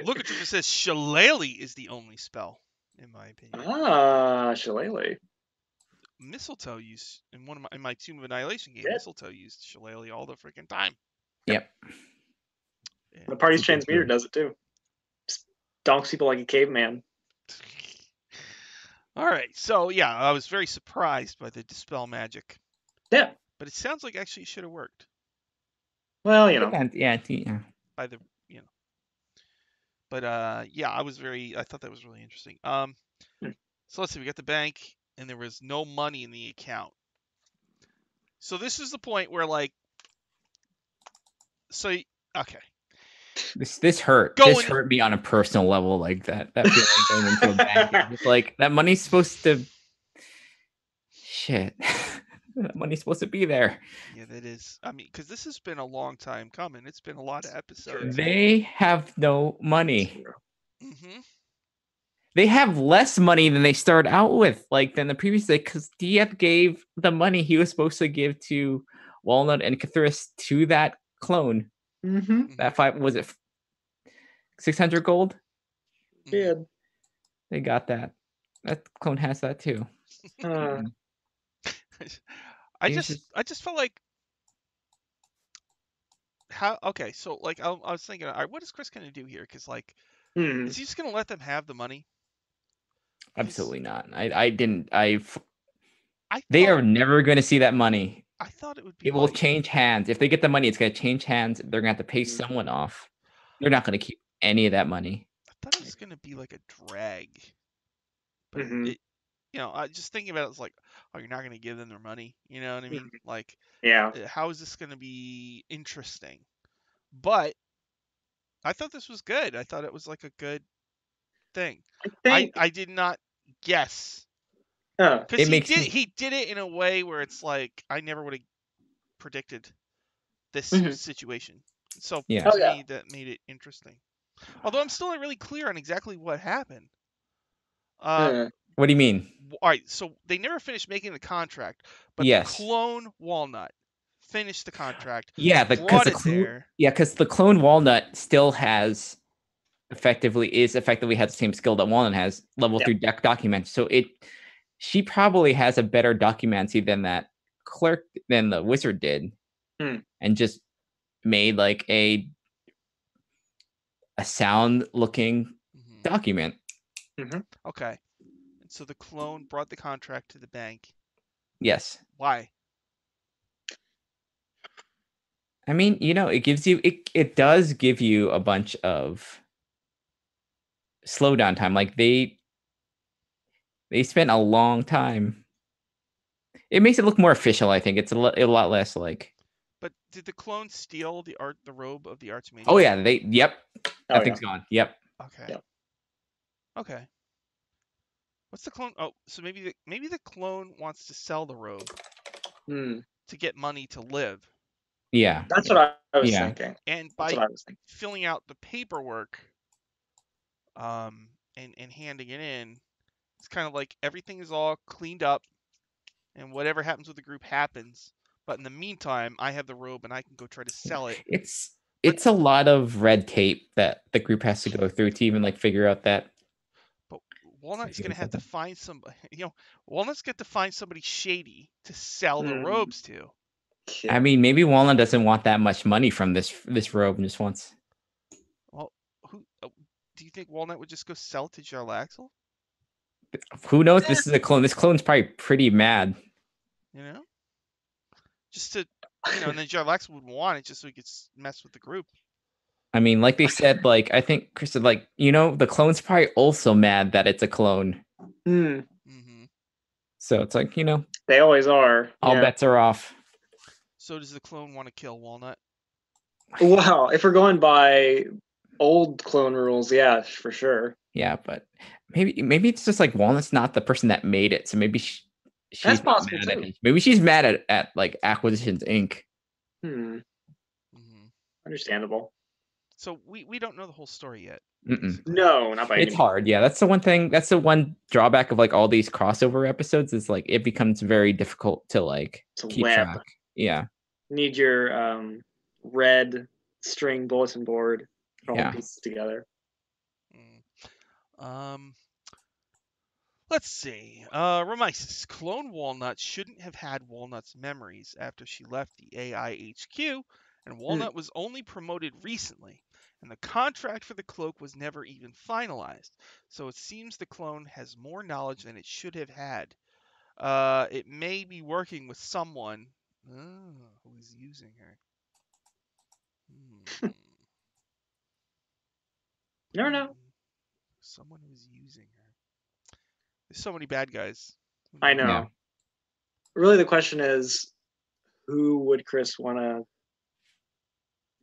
Look at it says Shillelagh is the only spell, in my opinion. Ah, Shillelagh. Mistletoe used in my Tomb of Annihilation game. Yeah. Mistletoe used Shillelagh all the freaking time. Yep. And The party's transmuter does it too. Just donks people like a caveman. all right, so yeah, I was very surprised by the dispel magic. Yeah. But it sounds like actually it should have worked. Well, Yeah. By the But yeah, I thought that was really interesting. So let's see, we got the bank, and there was no money in the account. So this is the point where okay. This hurt. This hurt me on a personal level, like that feeling going into a bank. It's like, that money's supposed to. Shit. That money's supposed to be there. Yeah, that is. I mean, because this has been a long time coming. It's been a lot of episodes. They have no money. Mm-hmm. They have less money than they started out with, than the previous day, because Diep gave the money he was supposed to give to Walnut and Cthulhu to that clone. Mm-hmm. That was it 600 gold? Yeah. They got that. That clone has that too. I just felt like okay, so I was thinking, all right, what is Chris gonna do here? Because is he just gonna let them have the money? Absolutely not. They are never going to see that money. I thought it would be. It will change hands. If they get the money, it's going to change hands. They're going to have to pay someone off. They're not going to keep any of that money. I thought it was going to be like a drag. But I just thinking about it, it's like, oh, you're not going to give them their money. You know what I mean? Like, yeah. How is this going to be interesting? But I thought this was good. I thought it was like a good thing. I did not guess. Because he did it in a way where it's like, I never would have predicted this situation. So to me, that made it interesting. Although I'm still not really clear on exactly what happened. What do you mean? All right, so they never finished making the contract, but the Yes. clone Walnut finished the contract. Yeah, brought it there. Yeah, because the clone Walnut still has effectively has the same skill that Walnut has, level 3 document. So she probably has a better documency than that clerk than the wizard did, and just made like a sound looking document. Okay, and so the clone brought the contract to the bank. Yes. Why? I mean, it gives you it does give you a bunch of slowdown time. Like they spent a long time. It makes it look more official. I think it's a lot less like. But did the clone steal the robe of the Archmage? Oh yeah, Yep. That thing's gone. Yep. Okay. Yep. Okay. What's the clone? Oh, so maybe the clone wants to sell the robe to get money to live. Yeah. That's what I was thinking. And by filling out the paperwork, and handing it in, it's kind of like everything is all cleaned up, and whatever happens with the group happens. But in the meantime, I have the robe, and I can go try to sell it. It's a lot of red tape that the group has to go through to even like figure out that. But Walnut's gonna have to find somebody. Walnut's got to find somebody shady to sell the robes to. I mean, maybe Walnut doesn't want that much money from this robe and just wants. Well, do you think Walnut would just go sell it to Jarlaxle? Who knows? This is a clone. This clone's probably pretty mad. Just to, and then Jarlaxle would want it just so he could mess with the group. I mean, like they said, like I think Chris said, like the clone's probably also mad that it's a clone. So it's like they always are. All bets are off. So does the clone want to kill Walnut? Well, if we're going by old clone rules, yeah, for sure. Yeah, but maybe it's just like Walnut's not the person that made it, so maybe she's that's possible mad too. at him. Maybe she's mad at like Acquisitions Inc. Understandable. So we don't know the whole story yet. No, not by any It's hard. Yeah, that's the one thing. That's the one drawback of like all these crossover episodes is like it becomes very difficult to like keep track. Yeah. Need your red string bulletin board to all pieces together. Let's see. Remises, clone Walnut shouldn't have had Walnut's memories after she left the AI HQ, and Walnut was only promoted recently, and the contract for the cloak was never even finalized. So it seems the clone has more knowledge than it should have had. It may be working with someone who is using her. Never know. Someone who's using her. There's so many bad guys. I know. Yeah. Really, the question is, who would Chris want to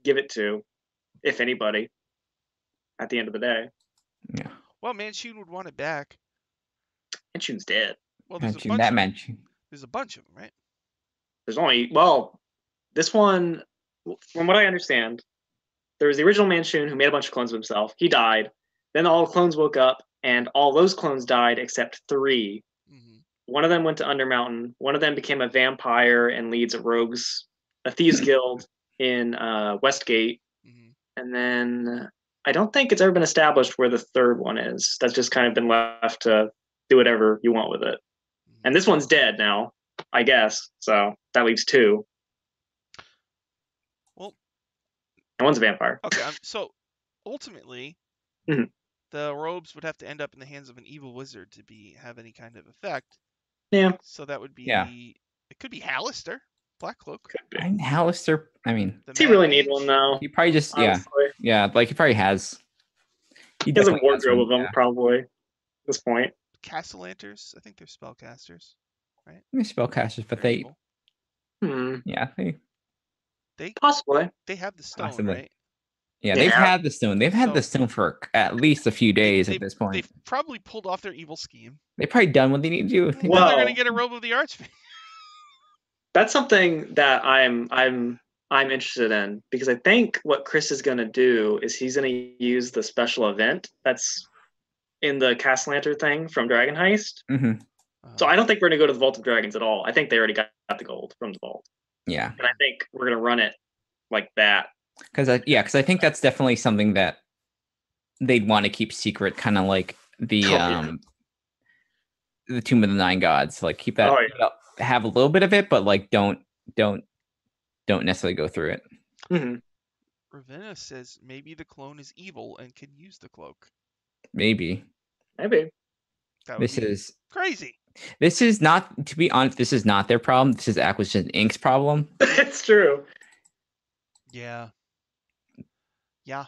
give it to, if anybody, at the end of the day? Yeah. Well, Manchun would want it back. Manchun's dead. Well, there's a bunch. Manchun. There's a bunch of them, right? There's only this one, from what I understand, there was the original Manchun who made a bunch of clones of himself. He died. Then all the clones woke up, and all those clones died except 3. One of them went to Undermountain. One of them became a vampire and leads a thieves guild in Westgate. And then I don't think it's ever been established where the third one is. That's just kind of been left to do whatever you want with it. And this one's dead now, I guess. So that leaves 2. Well, and one's a vampire. Okay, so ultimately, the robes would have to end up in the hands of an evil wizard to have any kind of effect. Yeah. So that would be. Yeah. It could be Hallister, Black Cloak. Could be. Hallister. I mean, does he really need one though? He probably just yeah. Like he probably has. He has a wardrobe of them probably. At this point. Castellanters, I think they're spellcasters, right? They're spellcasters, but they. Yeah, they possibly. They have the stone, right? Yeah, they've had the stone. They've had the stone for at least a few days at this point. They've probably pulled off their evil scheme. They've probably done what they need to do. Well, they're going to get a robe of the Archmage. That's something that I'm interested in, because I think what Chris is going to do is he's going to use the special event that's in the Castellanter thing from Dragon Heist. Mm-hmm. So I don't think we're gonna go to the Vault of Dragons at all. I think they already got the gold from the vault, Yeah. and I think we're gonna run it like that. Because I think that's definitely something that they'd want to keep secret, kind of like the the Tomb of the Nine Gods. Like keep that, have a little bit of it, but like don't necessarily go through it. Mm-hmm. Ravenna says maybe the clone is evil and can use the cloak. Maybe. That would This be is crazy. This is not, to be honest, this is not their problem. This is Acquisition Inc.'s problem. It's true. Yeah. Yeah.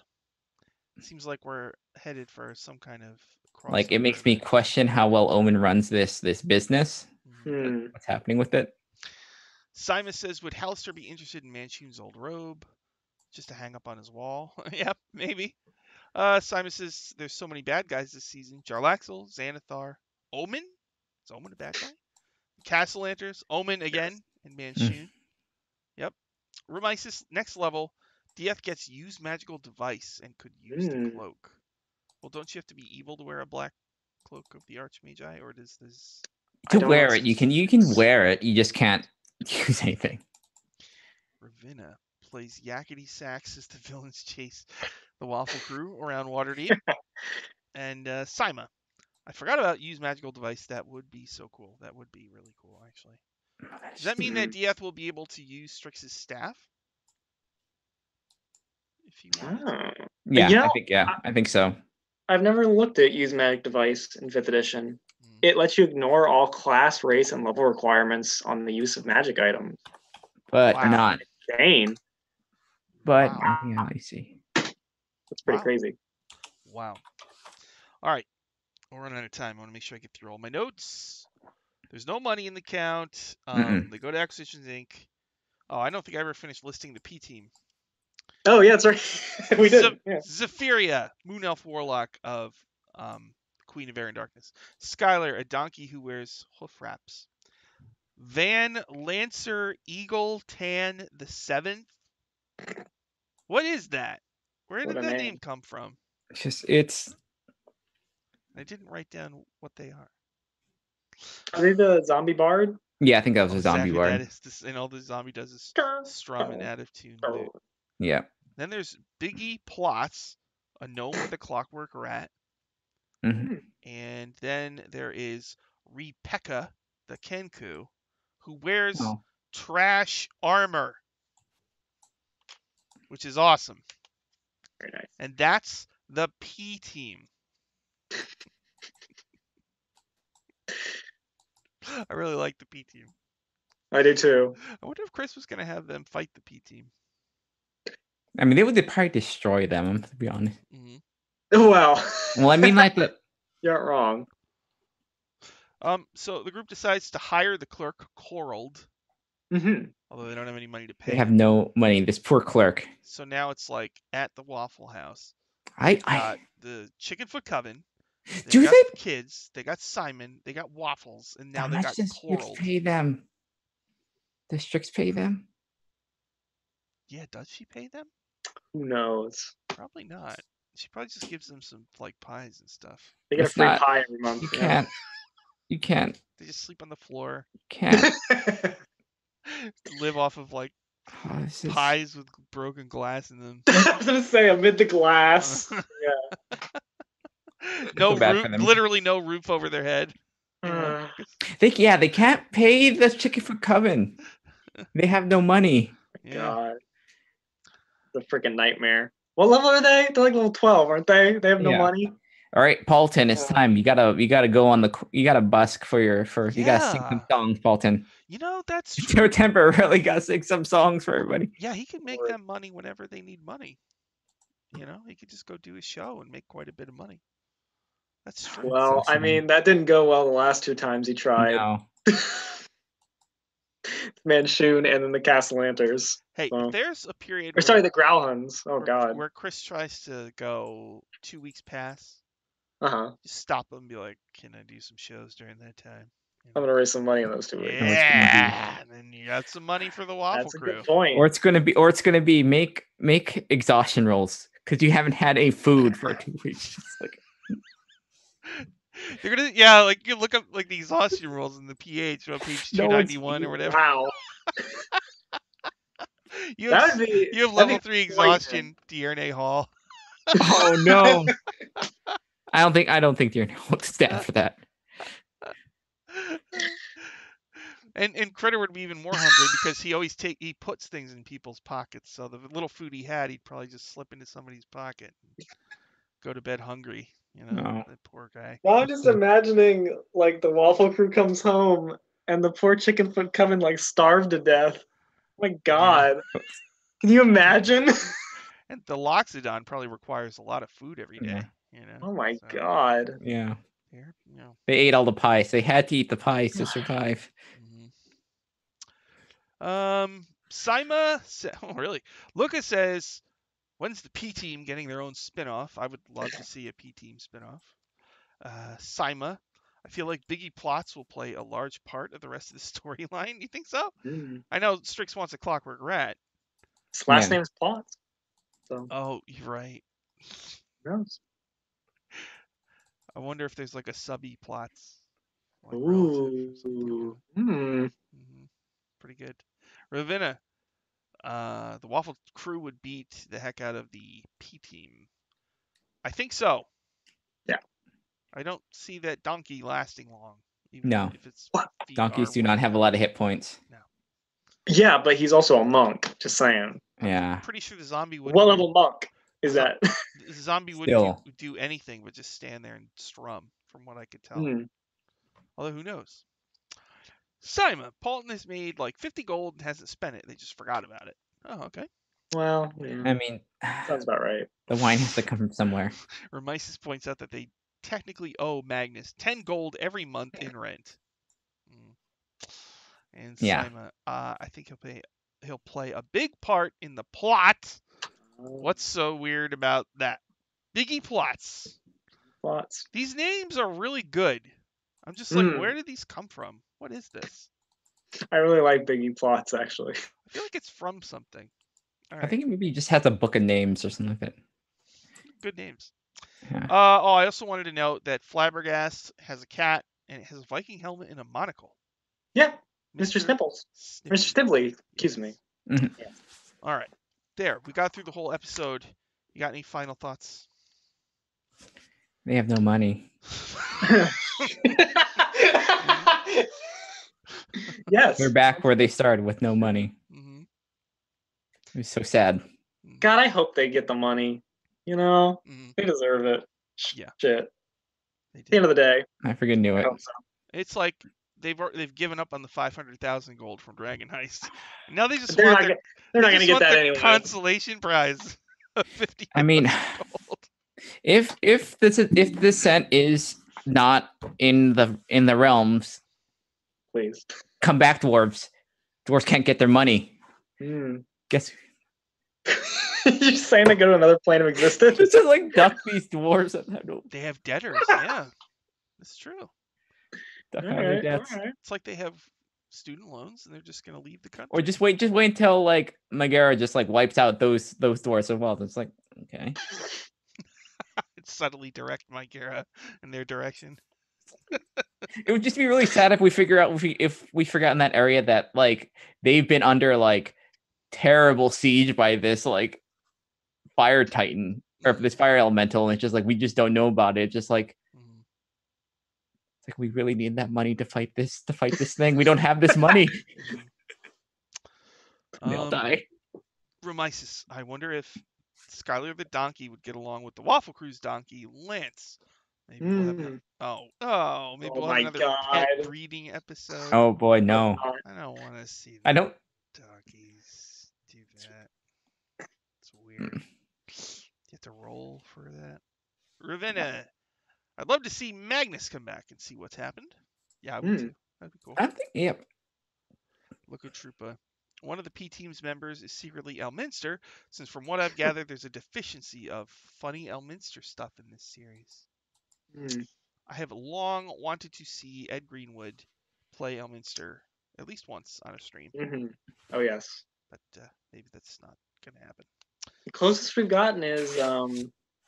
Seems like we're headed for some kind of crossover. Like, it makes me question how well Omen runs this business. Mm-hmm. What's happening with it? Simon says, would Hallister be interested in Manchun's old robe? Just to hang up on his wall? Yep, maybe. Simon says, there's so many bad guys this season. Jarlaxle, Xanathar, Omen? Is Omen a bad guy? Castellanters, Omen again, and Manchun. Yep. Remises, next level, Dieth gets used magical device and could use the cloak. Well, don't you have to be evil to wear a black cloak of the Archmagi, or does this... To wear it, you can wear it, you just can't use anything. Ravenna plays yakety sax as the villains chase the Waffle crew around Waterdeep. And Sima, I forgot about use magical device. That would be so cool. That would be really cool, actually. Does that mean that Dieth will be able to use Strix's staff? If he wanted? Yeah, I think so. I've never looked at use magic device in 5th edition. It lets you ignore all class, race, and level requirements on the use of magic items. But not. Insane. But yeah, I see. That's pretty crazy. Wow. All right. We're running out of time. I want to make sure I get through all my notes. There's no money in the count. They go to Acquisitions Inc. Oh, I don't think I ever finished listing the P team. Oh, yeah, that's right. We did. Zephyria, Moon Elf Warlock of Queen of Air and Darkness. Skylar, a donkey who wears hoof wraps. Van Lancer Eagle Tan the 7th. What is that? Where did that name come from? It's. I didn't write down what they are. Are they the zombie bard? Yeah, I think that was a zombie bard. That is this, and all the zombie does is strum and out of tune. Yeah. Then there's Biggie Plots, a gnome with a clockwork rat. Mm-hmm. And then there is Repeka, the Kenku, who wears trash armor, which is awesome. Very nice. And that's the P team. I really like the P team. I do too. I wonder if Chris was going to have them fight the P team. I mean, they would probably destroy them, to be honest. Mm-hmm. Well, I mean, like the. You're not wrong. So the group decides to hire the clerk Corald. Mm-hmm. Although they don't have any money to pay. They have no money. This poor clerk. So now it's like at the Waffle House. I got the Chickenfoot Coven. They got the kids. They got Simon. They got Waffles, and now they got Corald. Pay them. Does Strix pay them? Yeah, does she pay them? Who knows? Probably not. She probably just gives them some like pies and stuff. They get a free pie every month. You can't. You can't. They just sleep on the floor. You can't. Live off of like pies with broken glass in them. I was gonna say amid the glass. Yeah. No roof, literally no roof over their head. They can't pay the Chickenfoot Coven. They have no money. God, it's a freaking nightmare. What level are they? They're like level 12, aren't they? They have no money. All right, Paulton, it's time. You gotta go on you gotta busk for you gotta sing some songs, Paulton. You know, that's true. Joe Temper really gotta sing some songs for everybody. Yeah, he can make them money whenever they need money. You know, he could just go do his show and make quite a bit of money. That's true. Well, I mean, that didn't go well the last 2 times he tried. No. Manchun and then the Castellanters. Hey, if there's a period where, the Growlhuns. Oh, God. Where Chris tries to go 2 weeks past, just stop him and be like, can I do some shows during that time? You know? I'm going to raise some money in those 2 weeks. Yeah, and then you got some money for the Waffle crew. That's a good point. Or it's gonna be make exhaustion rolls because you haven't had any food for 2 weeks. They're gonna like you look up like the exhaustion rules in the pH on page No one's 291 or whatever. Wow. You That have would be you have that'd level be 3 frightening. exhaustion, Dearnay Hall. Oh no. I don't think you're able to stand for that. And Critter would be even more hungry because he puts things in people's pockets. So the little food he had, he'd probably just slip into somebody's pocket and go to bed hungry. No. That poor guy. Now I'm just imagining like the Waffle Crew comes home and the poor chicken foot coming like starved to death. Oh my God. Can you imagine? And the Loxodon probably requires a lot of food every day. Oh my So, God. Yeah. they're. They ate all the pies. They had to eat the pies to survive. Sima. Oh, really? Lucas says, when's the P Team getting their own spin-off? I would love to see a P Team spin-off. Sima. I feel like Biggie Plots will play a large part of the rest of the storyline. You think so? I know Strix wants a Clockwork Rat. His last name is Potts. So Oh, you're right. who knows? I wonder if there's like a subby Plots, like relative or something. Ooh. Pretty good. Ravenna. The Waffle Crew would beat the heck out of the P Team. I think so. Yeah. I don't see that donkey lasting long. Even No. if its feet Donkeys are do not have a lot of hit points. No. Yeah, but he's also a monk. Just saying. Yeah. Pretty sure the zombie would. What level monk is the that? The zombie Still. wouldn't do anything but just stand there and strum, from what I could tell. Hmm. Although who knows? Simon Paulton has made like 50 gold and hasn't spent it. They just forgot about it. Oh, okay. Well, yeah. I mean, Sounds about right. the wine has to come from somewhere. Remises points out that they technically owe Magnus 10 gold every month in rent. And Yeah. Sima, I think he'll play a big part in the plot. What's so weird about that? Biggie Plots. Plots. These names are really good. I'm just like, where did these come from? What is this? I really like Biggie Plots, actually. I feel like it's from something. All I right. think maybe he just has a book of names or something like that. Good names. Yeah. I also wanted to note that Flabbergast has a cat and it has a Viking helmet and a monocle. Yeah, Mr. Snipples. Mr. Stibley, excuse me. Mhm. Yeah. All right. There, we got through the whole episode. You got any final thoughts? They have no money. Yes. They're back where they started with no money. It was so sad. God, I hope they get the money. You know, they deserve it. Yeah. Shit. At the end of the day. I freaking knew I it. hope so. It's like they've given up on the 500,000 gold from Dragon Heist. And now they just They're want not they're going to get that anyway. consolation prize of 50,000 I mean, gold. if this scent is not in the realms, please come back, dwarves. Dwarves can't get their money. Guess you're saying they go to another plane of existence? Just to like duck these dwarves. They have debtors, yeah. That's true. Duck out their debts. It's like they have student loans and they're just gonna leave the country. Or just wait until like Megara just like wipes out those dwarves as well. It's like, okay. It's subtly direct Megara in their direction. It would just be really sad if we figure out if we forgot in that area that like they've been under like terrible siege by this like fire titan or this fire elemental, and it's just like we just don't know about it. Just like it's like we really need that money to fight this thing. We don't have this money. They'll die. Remises, I wonder if Skylar the donkey would get along with the Waffle Crew's donkey, Lance. Maybe we'll have maybe we'll have another pet breeding episode. Oh boy, no. I don't want to see I don't donkeys do that. It's weird. You have to roll for that. Ravenna. I'd love to see Magnus come back and see what's happened. Yeah, I would too. That'd be cool. I think, yep. Look at Troopa. One of the P Team's members is secretly Elminster, since from what I've gathered, there's a deficiency of funny Elminster stuff in this series. I have long wanted to see Ed Greenwood play Elminster at least once on a stream. Oh, yes. But maybe that's not going to happen. The closest we've gotten is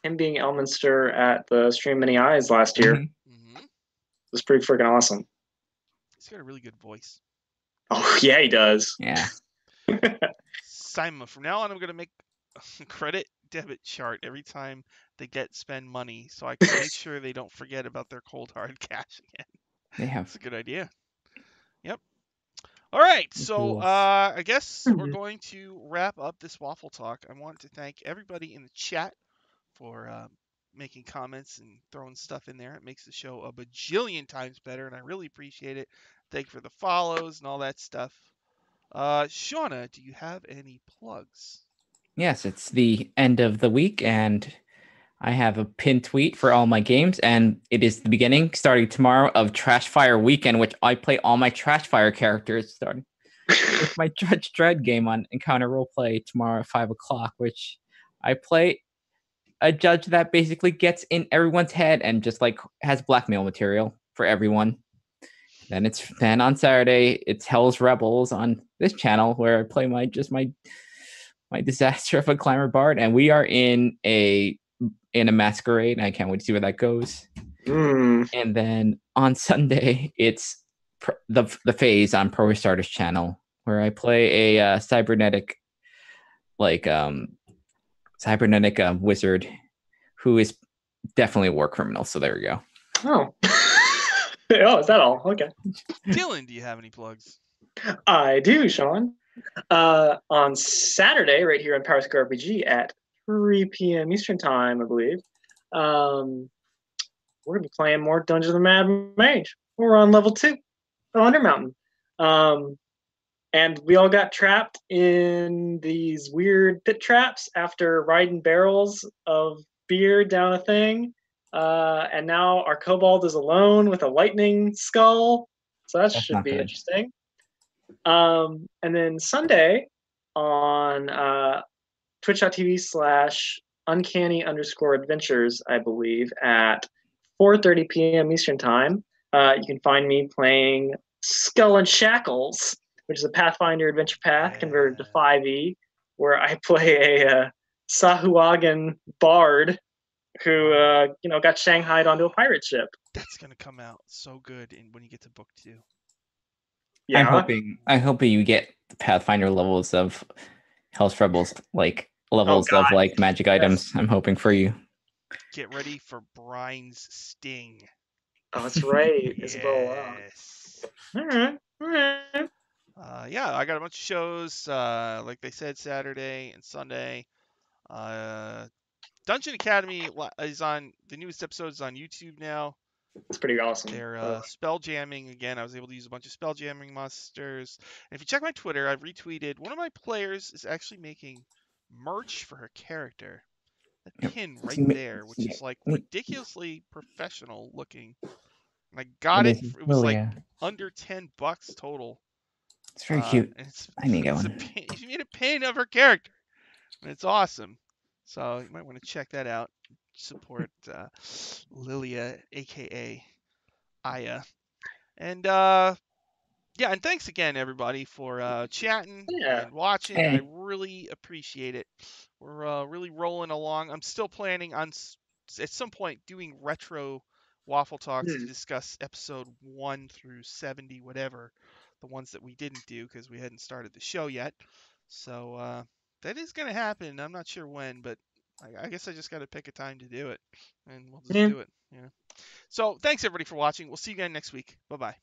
him being Elminster at the Stream Many Eyes last year Mm-hmm. was pretty freaking awesome. He's got a really good voice. Oh yeah, he does. Yeah. Simon, from now on, I'm gonna make a credit debit chart every time they spend money, so I can make sure they don't forget about their cold hard cash again. They have That's a good idea. Yep. All right, so tools. I guess we're going to wrap up this waffle talk. I want to thank everybody in the chat for making comments and throwing stuff in there. It makes the show a bajillion times better, and I really appreciate it. Thank you for the follows and all that stuff. Shauna, do you have any plugs? Yes, it's the end of the week, and I have a pinned tweet for all my games, and it is the beginning, starting tomorrow, of Trash Fire Weekend, which I play all my Trash Fire characters, starting with my Judge Dredd game on Encounter Roleplay tomorrow at 5 o'clock, which I play a judge that basically gets in everyone's head and just like has blackmail material for everyone. Then on Saturday, it's Hell's Rebels on this channel where I play my disaster of a climber bard, and we are in a masquerade, and I can't wait to see where that goes. And then on Sunday, it's the phase on Pro Restarters channel where I play a cybernetic wizard who is definitely a war criminal. So there we go. Oh. Oh, is that all? Okay. Dylan, do you have any plugs? I do, Sean. On Saturday, right here on Power Square RPG at 3 p.m. Eastern Time, I believe, we're going to be playing more Dungeons of the Mad Mage. We're on level 2 of Undermountain. And we all got trapped in these weird pit traps after riding barrels of beer down a thing. And now our kobold is alone with a lightning skull. So that should be interesting. And then Sunday on twitch.tv/uncanny_adventures, I believe, at 4:30 p.m. Eastern Time, you can find me playing Skull and Shackles, which is a Pathfinder adventure path converted to 5e, where I play a Sahuagin bard who got shanghaied onto a pirate ship. That's gonna come out so good when you get to book 2. Yeah. I'm hoping you get the Pathfinder levels of Hell's Rebels, like levels of like magic items. I'm hoping for you. Get ready for Brian's Sting. Oh, that's right. Yes. All right. Yeah, I got a bunch of shows, like they said, Saturday and Sunday. Dungeon Academy is on, the newest episode is on YouTube now. It's pretty awesome. They're spell jamming again. I was able to use a bunch of spell jamming monsters. And if you check my Twitter, I've retweeted one of my players is actually making merch for her character. That pin right there, which is like ridiculously professional looking. And I got it. It was like under $10 total. It's very cute. I need to go. She made a pin of her character, and it's awesome. So you might want to check that out. Support Lilia, aka Aya, and yeah, and thanks again everybody for chatting and watching. I really appreciate it. We're really rolling along. I'm still planning on at some point doing retro waffle talks to discuss episode 1 through 70, whatever, the ones that we didn't do because we hadn't started the show yet. So that is going to happen. I'm not sure when, but I guess I just got to pick a time to do it, and we'll just do it. Yeah. So thanks everybody for watching. We'll see you again next week. Bye bye.